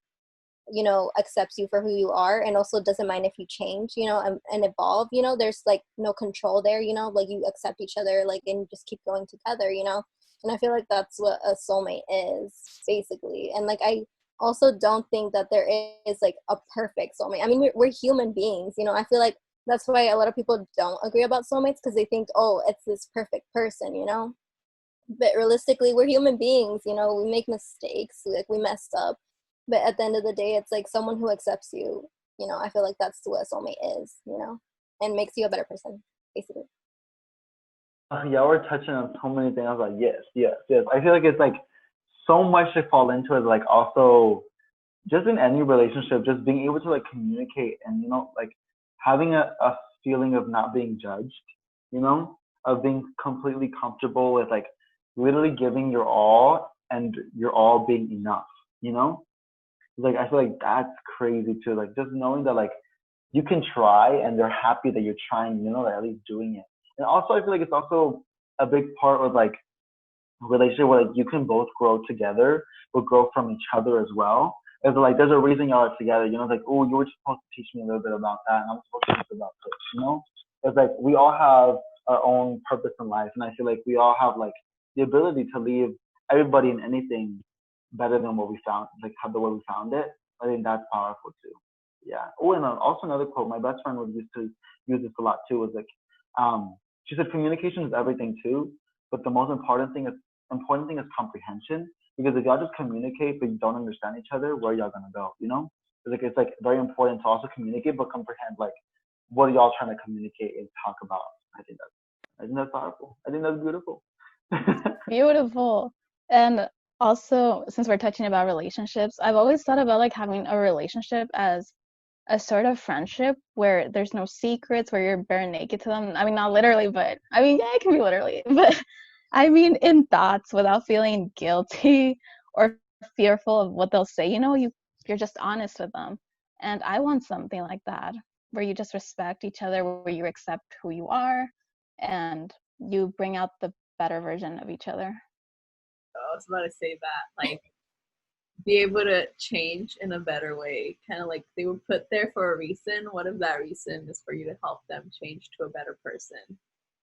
accepts you for who you are and also doesn't mind if you change, and evolve, there's like no control there, like you accept each other, like, and you just keep going together, and I feel like that's what a soulmate is basically. And like, I also don't think that there is like a perfect soulmate. I mean, we're human beings, I feel like that's why a lot of people don't agree about soulmates, because they think, oh, it's this perfect person, but realistically, we're human beings, we make mistakes, like, we messed up, but at the end of the day, it's like someone who accepts you. I feel like that's what a soulmate is, and makes you a better person, basically. Yeah, we're touching on so many things. I was like, yes, yes, yes. I feel like it's like so much to fall into it. Like, also just in any relationship, just being able to like communicate and like having a feeling of not being judged, of being completely comfortable with like literally giving your all and your all being enough, like I feel like that's crazy too. Like, just knowing that like you can try and they're happy that you're trying, like at least doing it. And also I feel like it's also a big part of like a relationship where like you can both grow together, but grow from each other as well. It's like there's a reason y'all are together, like, oh, you were supposed to teach me a little bit about that, and I'm supposed to teach you about this. It's like we all have our own purpose in life, and I feel like we all have like the ability to leave everybody in anything better than what we found, like how the way we found it. I think that's powerful too. Yeah. Oh, and also another quote my best friend would used to use this a lot too. Was like, she said, communication is everything too, but the most important thing is comprehension. Because if y'all just communicate but you don't understand each other, where y'all gonna go? It's like very important to also communicate but comprehend like what are y'all trying to communicate and talk about. I think that's powerful. I think that's beautiful. Beautiful. And also, since we're touching about relationships, I've always thought about like having a relationship as a sort of friendship where there's no secrets, where you're bare naked to them. I mean, not literally, but I mean, yeah, it can be literally, but I mean, in thoughts, without feeling guilty or fearful of what they'll say. You're just honest with them. And I want something like that, where you just respect each other, where you accept who you are, and you bring out the better version of each other. I was about to say that, like, be able to change in a better way. Kind of like they were put there for a reason. What if that reason is for you to help them change to a better person?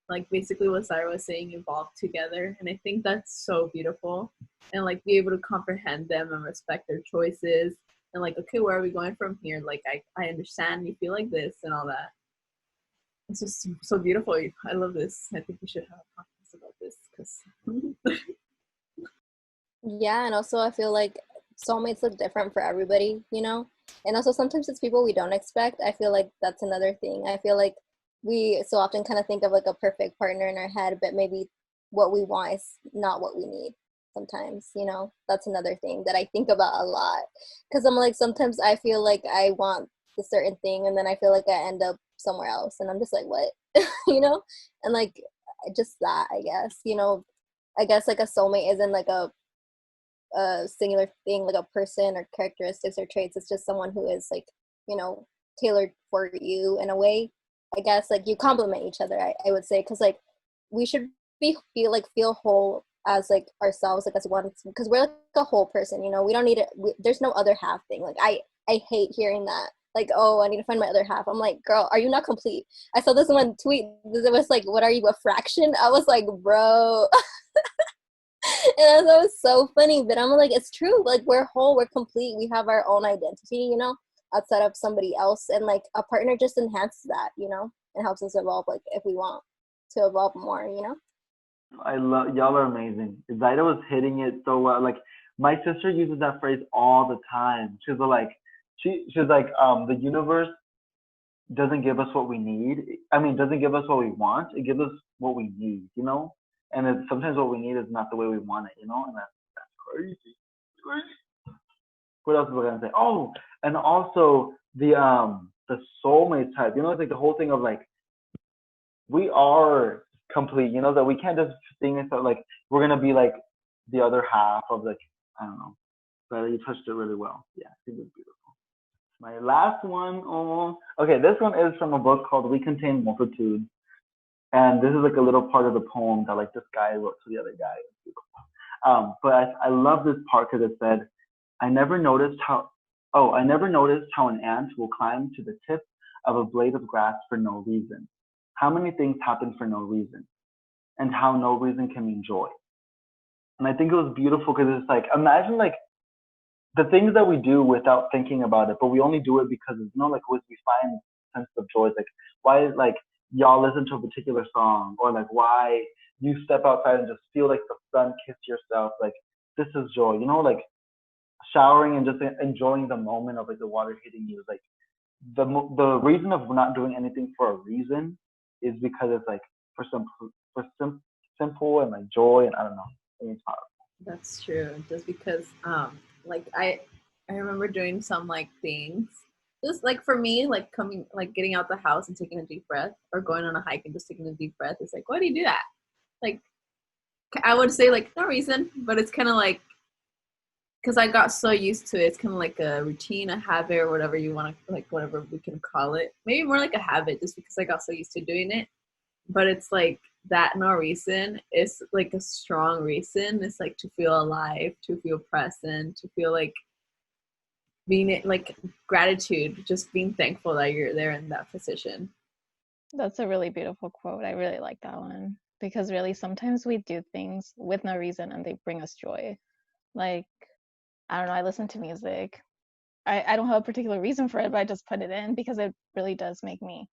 Like basically what Sarah was saying, evolve together. And I think that's so beautiful. And like be able to comprehend them and respect their choices. And like, okay, where are we going from here? Like I understand you feel like this and all that. It's just so beautiful. I love this. I think we should have a podcast about this because Yeah, and also I feel like soulmates look different for everybody, you know? And also sometimes it's people we don't expect. I feel like that's another thing. I feel like we so often kind of think of like a perfect partner in our head, but maybe what we want is not what we need sometimes, you know? That's another thing that I think about a lot. Because I'm like, sometimes I feel like I want a certain thing and then I feel like I end up somewhere else and I'm just like, what? You know? And like, just that, I guess, you know? I guess like a soulmate isn't like a singular thing, like a person or characteristics or traits. It's just someone who is like, you know, tailored for you in a way. I guess like you complement each other, I would say, because like we should feel whole as like ourselves, like as one, because we're like a whole person, you know. We don't need it. There's no other half thing. Like I hate hearing that. Like, oh, I need to find my other half. I'm like, girl, are you not complete? I saw this one tweet. It was like, what are you, a fraction? I was like, bro. And that was so funny, but I'm like, it's true. Like we're whole, we're complete. We have our own identity, you know, outside of somebody else. And like a partner just enhances that, you know, and helps us evolve. Like if we want to evolve more, you know. I love y'all are amazing. Zaida was hitting it so well. Like my sister uses that phrase all the time. She's like the universe doesn't give us what we need. I mean, doesn't give us what we want. It gives us what we need. You know, and sometimes what we need is not the way we want it. You know, and that's crazy. It's crazy. What else was I gonna say? Oh, and also the soulmate type. You know, it's like the whole thing of like we are complete. You know that we can't just think it like we're gonna be like the other half of like I don't know. But you touched it really well. Yeah, I think it's beautiful. My last one, oh, okay, this one is from a book called We Contain Multitudes. And this is like a little part of the poem that like this guy wrote to the other guy. But I love this part because it said, I never noticed how an ant will climb to the tip of a blade of grass for no reason. How many things happen for no reason? And how no reason can mean joy. And I think it was beautiful because it's like, imagine like the things that we do without thinking about it, but we only do it because it's like we find sense of joy. Like why like y'all listen to a particular song, or like why you step outside and just feel like the sun kiss yourself. Like this is joy, like showering and just enjoying the moment of like the water hitting you. Like the reason of not doing anything for a reason is because it's like simple and like joy, and I don't know. I mean, it's powerful. That's true. Just because like I remember doing some like things. Just like for me, like getting out the house and taking a deep breath, or going on a hike and just taking a deep breath. It's like, why do you do that? Like I would say like no reason, but it's kind of like because I got so used to it. It's kind of like a routine, a habit, or whatever you want to, like whatever we can call it. Maybe more like a habit, just because I got so used to doing it. But it's like that no reason is like a strong reason. It's like to feel alive, to feel present, to feel like being like gratitude, just being thankful that you're there in that position. That's a really beautiful quote. I really like that one, because really sometimes we do things with no reason and they bring us joy. Like, I don't know, I listen to music. I don't have a particular reason for it, but I just put it in because it really does make me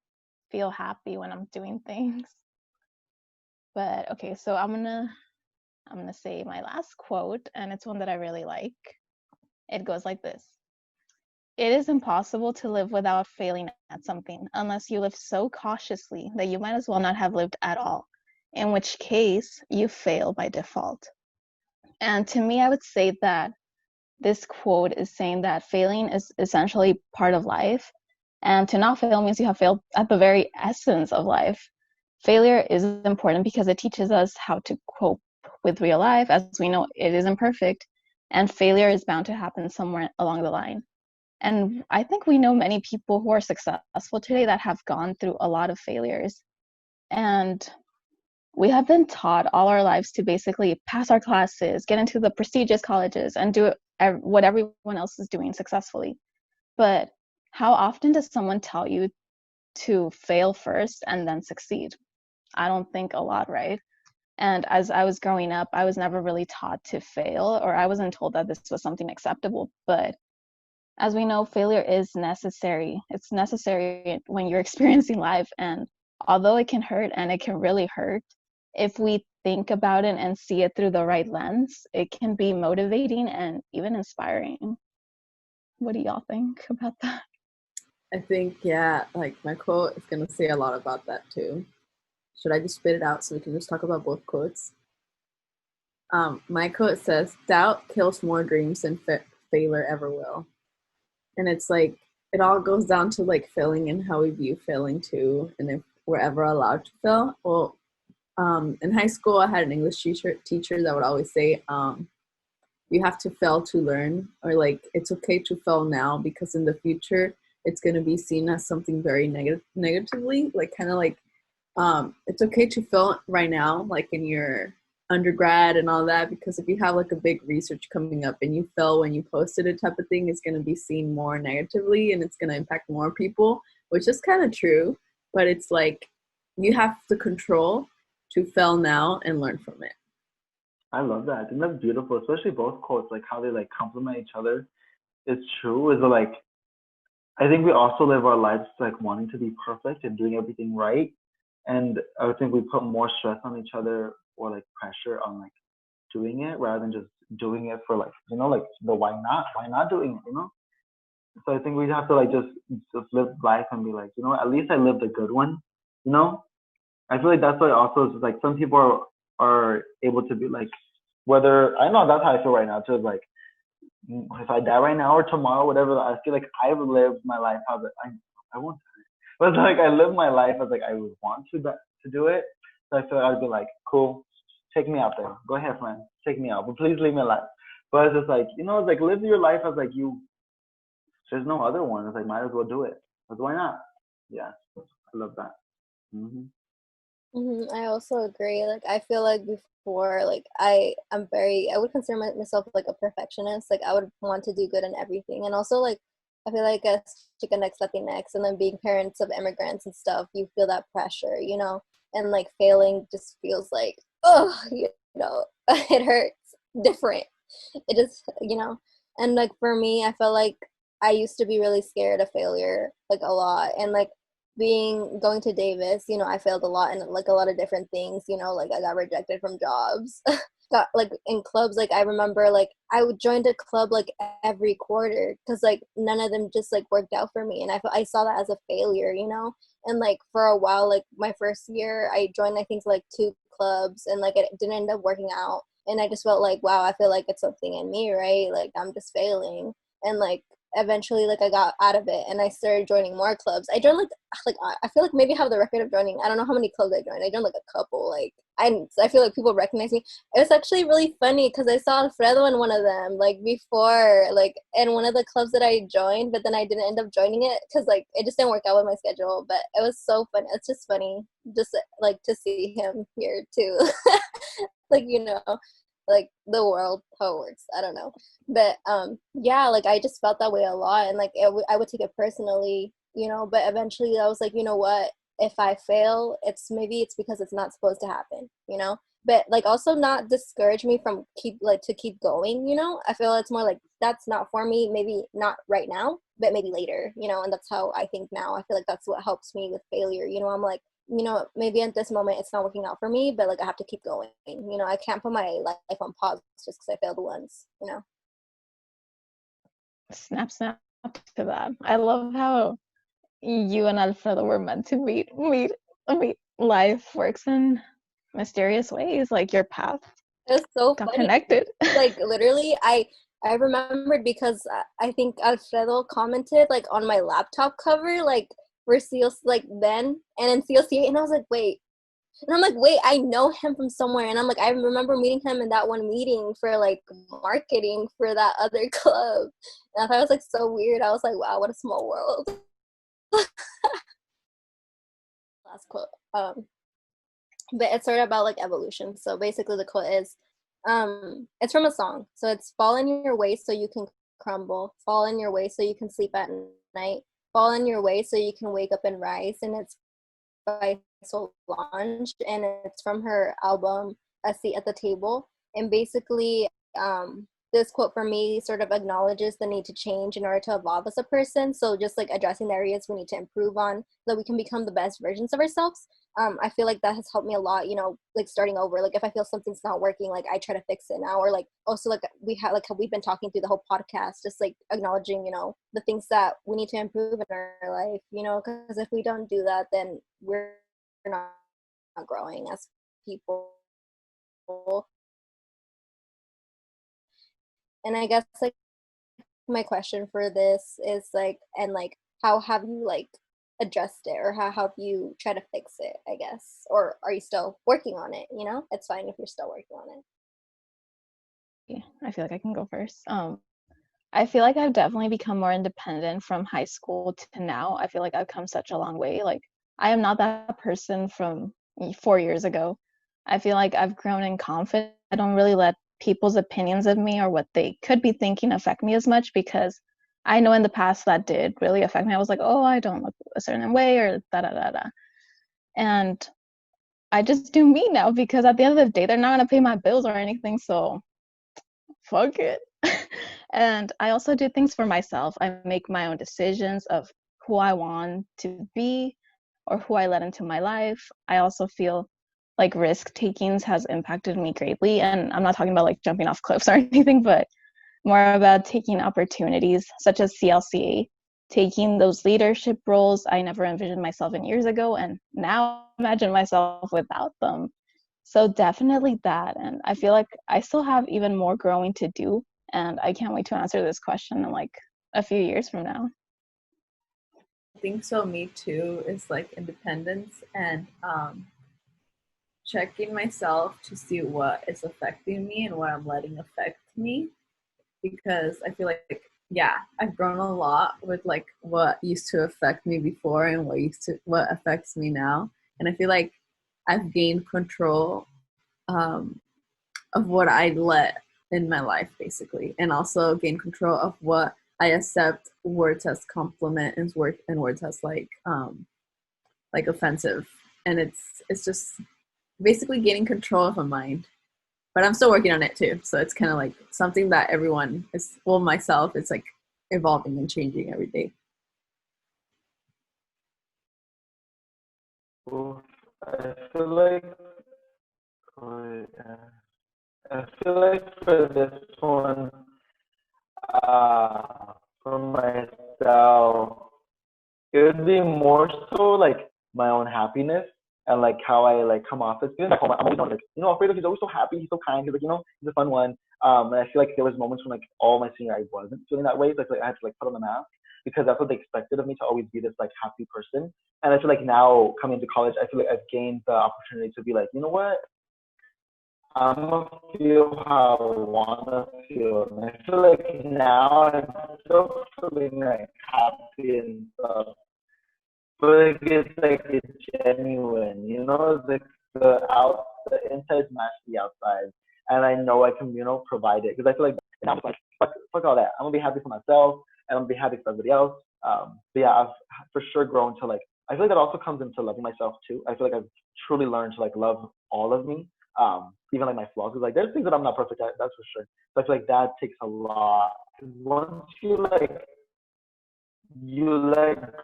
feel happy when I'm doing things. But okay, so I'm gonna say my last quote, and it's one that I really like. It goes like this: it is impossible to live without failing at something unless you live so cautiously that you might as well not have lived at all, in which case you fail by default. And to me, I would say that this quote is saying that failing is essentially part of life, and to not fail means you have failed at the very essence of life. Failure is important because it teaches us how to cope with real life. As we know, it is imperfect, and failure is bound to happen somewhere along the line. And I think we know many people who are successful today that have gone through a lot of failures. And we have been taught all our lives to basically pass our classes, get into the prestigious colleges, and do what everyone else is doing successfully. But how often does someone tell you to fail first and then succeed? I don't think a lot, right? And as I was growing up, I was never really taught to fail, or I wasn't told that this was something acceptable. But as we know, failure is necessary. It's necessary when you're experiencing life. And although it can hurt, and it can really hurt, if we think about it and see it through the right lens, it can be motivating and even inspiring. What do y'all think about that? I think, yeah, like my quote is going to say a lot about that too. Should I just spit it out so we can just talk about both quotes? My quote says, doubt kills more dreams than failure ever will. And it's like, it all goes down to like failing and how we view failing too. And if we're ever allowed to fail. Well, in high school, I had an English teacher that would always say, you have to fail to learn, or like, it's okay to fail now because in the future, it's going to be seen as something very negatively, like kind of like, it's okay to fail right now, like in your undergrad and all that, because if you have like a big research coming up and you fail when you posted it type of thing, it's going to be seen more negatively and it's going to impact more people, which is kind of true. But it's like you have the control to fail now and learn from it. I love that. I think that's beautiful, especially both quotes, like how they like complement each other. It's true. Is like I think we also live our lives like wanting to be perfect and doing everything right. And I think we put more stress on each other or like pressure on like doing it rather than just doing it for like, like the why not doing it. So I think we have to like just live life and be like, at least I lived a good one, you know? I feel like that's why also is like some people are able to be like, whether I know that's how I feel right now too, is like if I die right now or tomorrow, whatever, I feel like I've lived my life how I won't die. But like I live my life as like I would want to do it. So I feel like I'd be like, cool, take me out there. Go ahead, friend, take me out, but please leave me alive. But it's just like it's like live your life as like you. There's no other one. It's like might as well do it. But why not? Yeah, I love that. I also agree. Like, I feel like before, like, I would consider myself like a perfectionist. Like, I would want to do good in everything. And also, like, I feel like as Chicanx Latinx and then being parents of immigrants and stuff, you feel that pressure, and like failing just feels like, oh, it hurts different. It is, and like for me, I feel like I used to be really scared of failure, like a lot. And like, going to Davis, I failed a lot in like a lot of different things, like I got rejected from jobs. Got like in clubs, like I remember like I would join a club like every quarter because like none of them just like worked out for me, and I saw that as a failure, and like for a while, like my first year I joined I think like 2 clubs and like it didn't end up working out, and I just felt like, wow, I feel like it's something in me, right? Like I'm just failing. And like eventually like I got out of it and I started joining more clubs. I joined like I feel like maybe I have the record of joining. I don't know how many clubs I joined. I joined like a couple. Like I feel like people recognize me. It was actually really funny because I saw Alfredo in one of them like before, like in one of the clubs that I joined, but then I didn't end up joining it because like it just didn't work out with my schedule. But it was so funny. It's just funny just like to see him here too. Like like the world, how it works, I don't know. But yeah, like I just felt that way a lot, and like I would take it personally, but eventually I was like, you know what, if I fail, it's because it's not supposed to happen, but like also not discourage me from keep going. I feel it's more like that's not for me, maybe not right now, but maybe later, and that's how I think now. I feel like that's what helps me with failure. I'm like, maybe at this moment it's not working out for me, but like I have to keep going. I can't put my life on pause just because I failed once. Snap to that. I love how you and Alfredo were meant to meet. Life works in mysterious ways. Like your path It was so got funny. connected. Like literally, I remembered because I think Alfredo commented like on my laptop cover, like for CLC, like then and in CLC, and I was like, wait. And I'm like, wait, I know him from somewhere. And I'm like, I remember meeting him in that one meeting for like marketing for that other club. And I thought it was like so weird. I was like, wow, what a small world. Last quote. but it's sort of about like evolution. So basically the quote is, it's from a song. So it's fall in your way so you can crumble, fall in your way so you can sleep at night, fall in your way so you can wake up and rise. And it's by Solange, and it's from her album A Seat at the Table. And basically, this quote for me sort of acknowledges the need to change in order to evolve as a person. So just like addressing the areas we need to improve on so that we can become the best versions of ourselves. I feel like that has helped me a lot, you know, like starting over. Like if I feel something's not working, like I try to fix it now. Or like also like we've been talking through the whole podcast, just like acknowledging, you know, the things that we need to improve in our life, you know, because if we don't do that, then we're not growing as people. And I guess like my question for this is like, and like, how have you like addressed it, or how have you tried to fix it, I guess? Or are you still working on it? You know, it's fine if you're still working on it. Yeah, I feel like I can go first. I feel like I've definitely become more independent from high school to now. I feel like I've come such a long way. Like I am not that person from 4 years ago. I feel like I've grown in confidence. I don't really let people's opinions of me or what they could be thinking affect me as much, because I know in the past that did really affect me. I was like, oh, I don't look a certain way or da da da da. And I just do me now, because at the end of the day, they're not gonna pay my bills or anything. So fuck it. And I also do things for myself. I make my own decisions of who I want to be or who I let into my life. I also feel like risk takings has impacted me greatly. And I'm not talking about like jumping off cliffs or anything, but more about taking opportunities such as CLCA, taking those leadership roles I never envisioned myself in years ago, and now imagine myself without them. So definitely that. And I feel like I still have even more growing to do. And I can't wait to answer this question in like a few years from now. I think so. Me too. Is like independence and checking myself to see what is affecting me and what I'm letting affect me. Because I feel like, yeah, I've grown a lot with like what used to affect me before and what affects me now. And I feel like I've gained control um, of what I let in my life, basically, and also gain control of what I accept words as compliment and words as like offensive. And it's just basically gaining control of my mind. But I'm still working on it too. So it's kind of like something that everyone is, well, myself, it's like evolving and changing every day. Oof, I feel like, oh, yeah. I feel like for this one, for myself, it would be more so like my own happiness and like how I like come off as good. I'm always like, Alfredo, he's always so happy, he's so kind, he's like, he's a fun one. And I feel like there was moments when like all my senior I wasn't feeling that way. Like I had to like put on the mask because that's what they expected of me, to always be this like happy person. And I feel like now coming to college, I feel like I've gained the opportunity to be like, you know what? I'm gonna feel how I wanna feel. And I feel like now I'm still feeling like happy and stuff, but like it's like it's genuine, It's like the insides match the outside, and I know I can, provide it, because I feel like now it's like fuck all that. I'm gonna be happy for myself, and I'm gonna be happy for everybody else. But yeah, I've for sure grown to like. I feel like that also comes into loving myself too. I feel like I've truly learned to like love all of me, even like my flaws. Because like there's things that I'm not perfect at, that's for sure. So I feel like that takes a lot. Once you let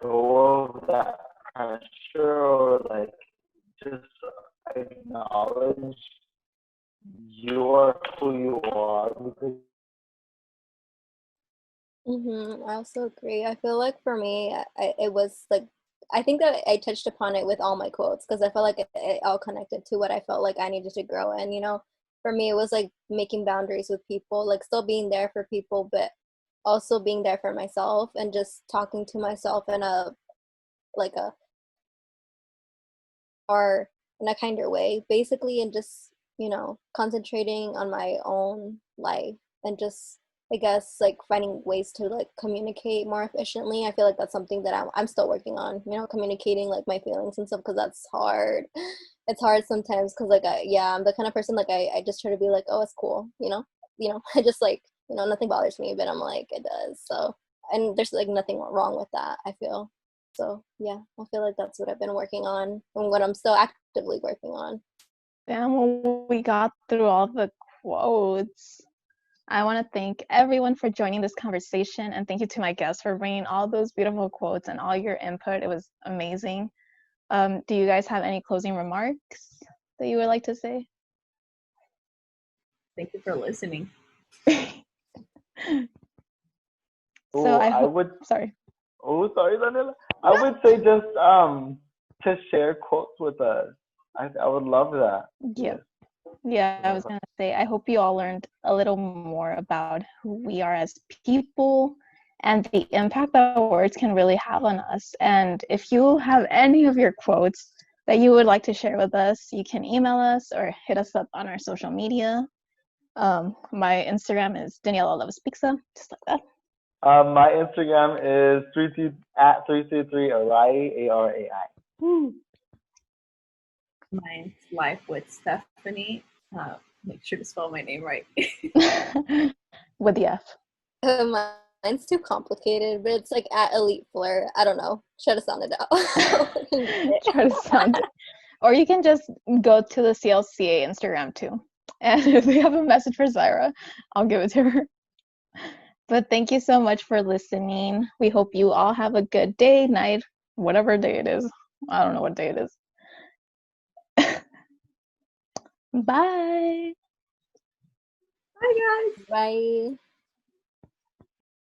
go of that pressure, or like just acknowledge you are who you are, because I also agree. I feel like for me, it was like, I think that I touched upon it with all my quotes because I felt like it all connected to what I felt like I needed to grow in. You know, for me, it was like making boundaries with people, like still being there for people, but also being there for myself and just talking to myself in a like a or in a kinder way, basically, and just, you know, concentrating on my own life and just I guess like finding ways to like communicate more efficiently. I feel like that's something that I'm still working on, communicating like my feelings and stuff because that's hard. It's hard sometimes because like I'm the kind of person like I just try to be like, oh, it's cool, I just like, nothing bothers me, but I'm like, it does. So, and there's like nothing wrong with that, I feel. So yeah, I feel like that's what I've been working on and what I'm still actively working on. Damn, well, we got through all the quotes. I want to thank everyone for joining this conversation, and thank you to my guests for bringing all those beautiful quotes and all your input. It was amazing. Do you guys have any closing remarks that you would like to say? Thank you for listening. So I hope. would. Sorry. Oh, sorry, Daniela. I would say just to share quotes with us. I would love that. Yeah. Yeah, I was going to say, I hope you all learned a little more about who we are as people and the impact that words can really have on us. And if you have any of your quotes that you would like to share with us, you can email us or hit us up on our social media. My Instagram is Daniela Loves Pizza, just like that. My Instagram is 323 Arai, ARAI. Mine's Life with Stephanie. Make sure to spell my name right. With the F. Mine's too complicated, but it's like at Elite Flirt. I don't know. Try to sound it out. Try to sound it. Or you can just go to the CLCA Instagram too. And if we have a message for Zaira, I'll give it to her. But thank you so much for listening. We hope you all have a good day, night, whatever day it is. I don't know what day it is. Bye. Bye, guys. Bye.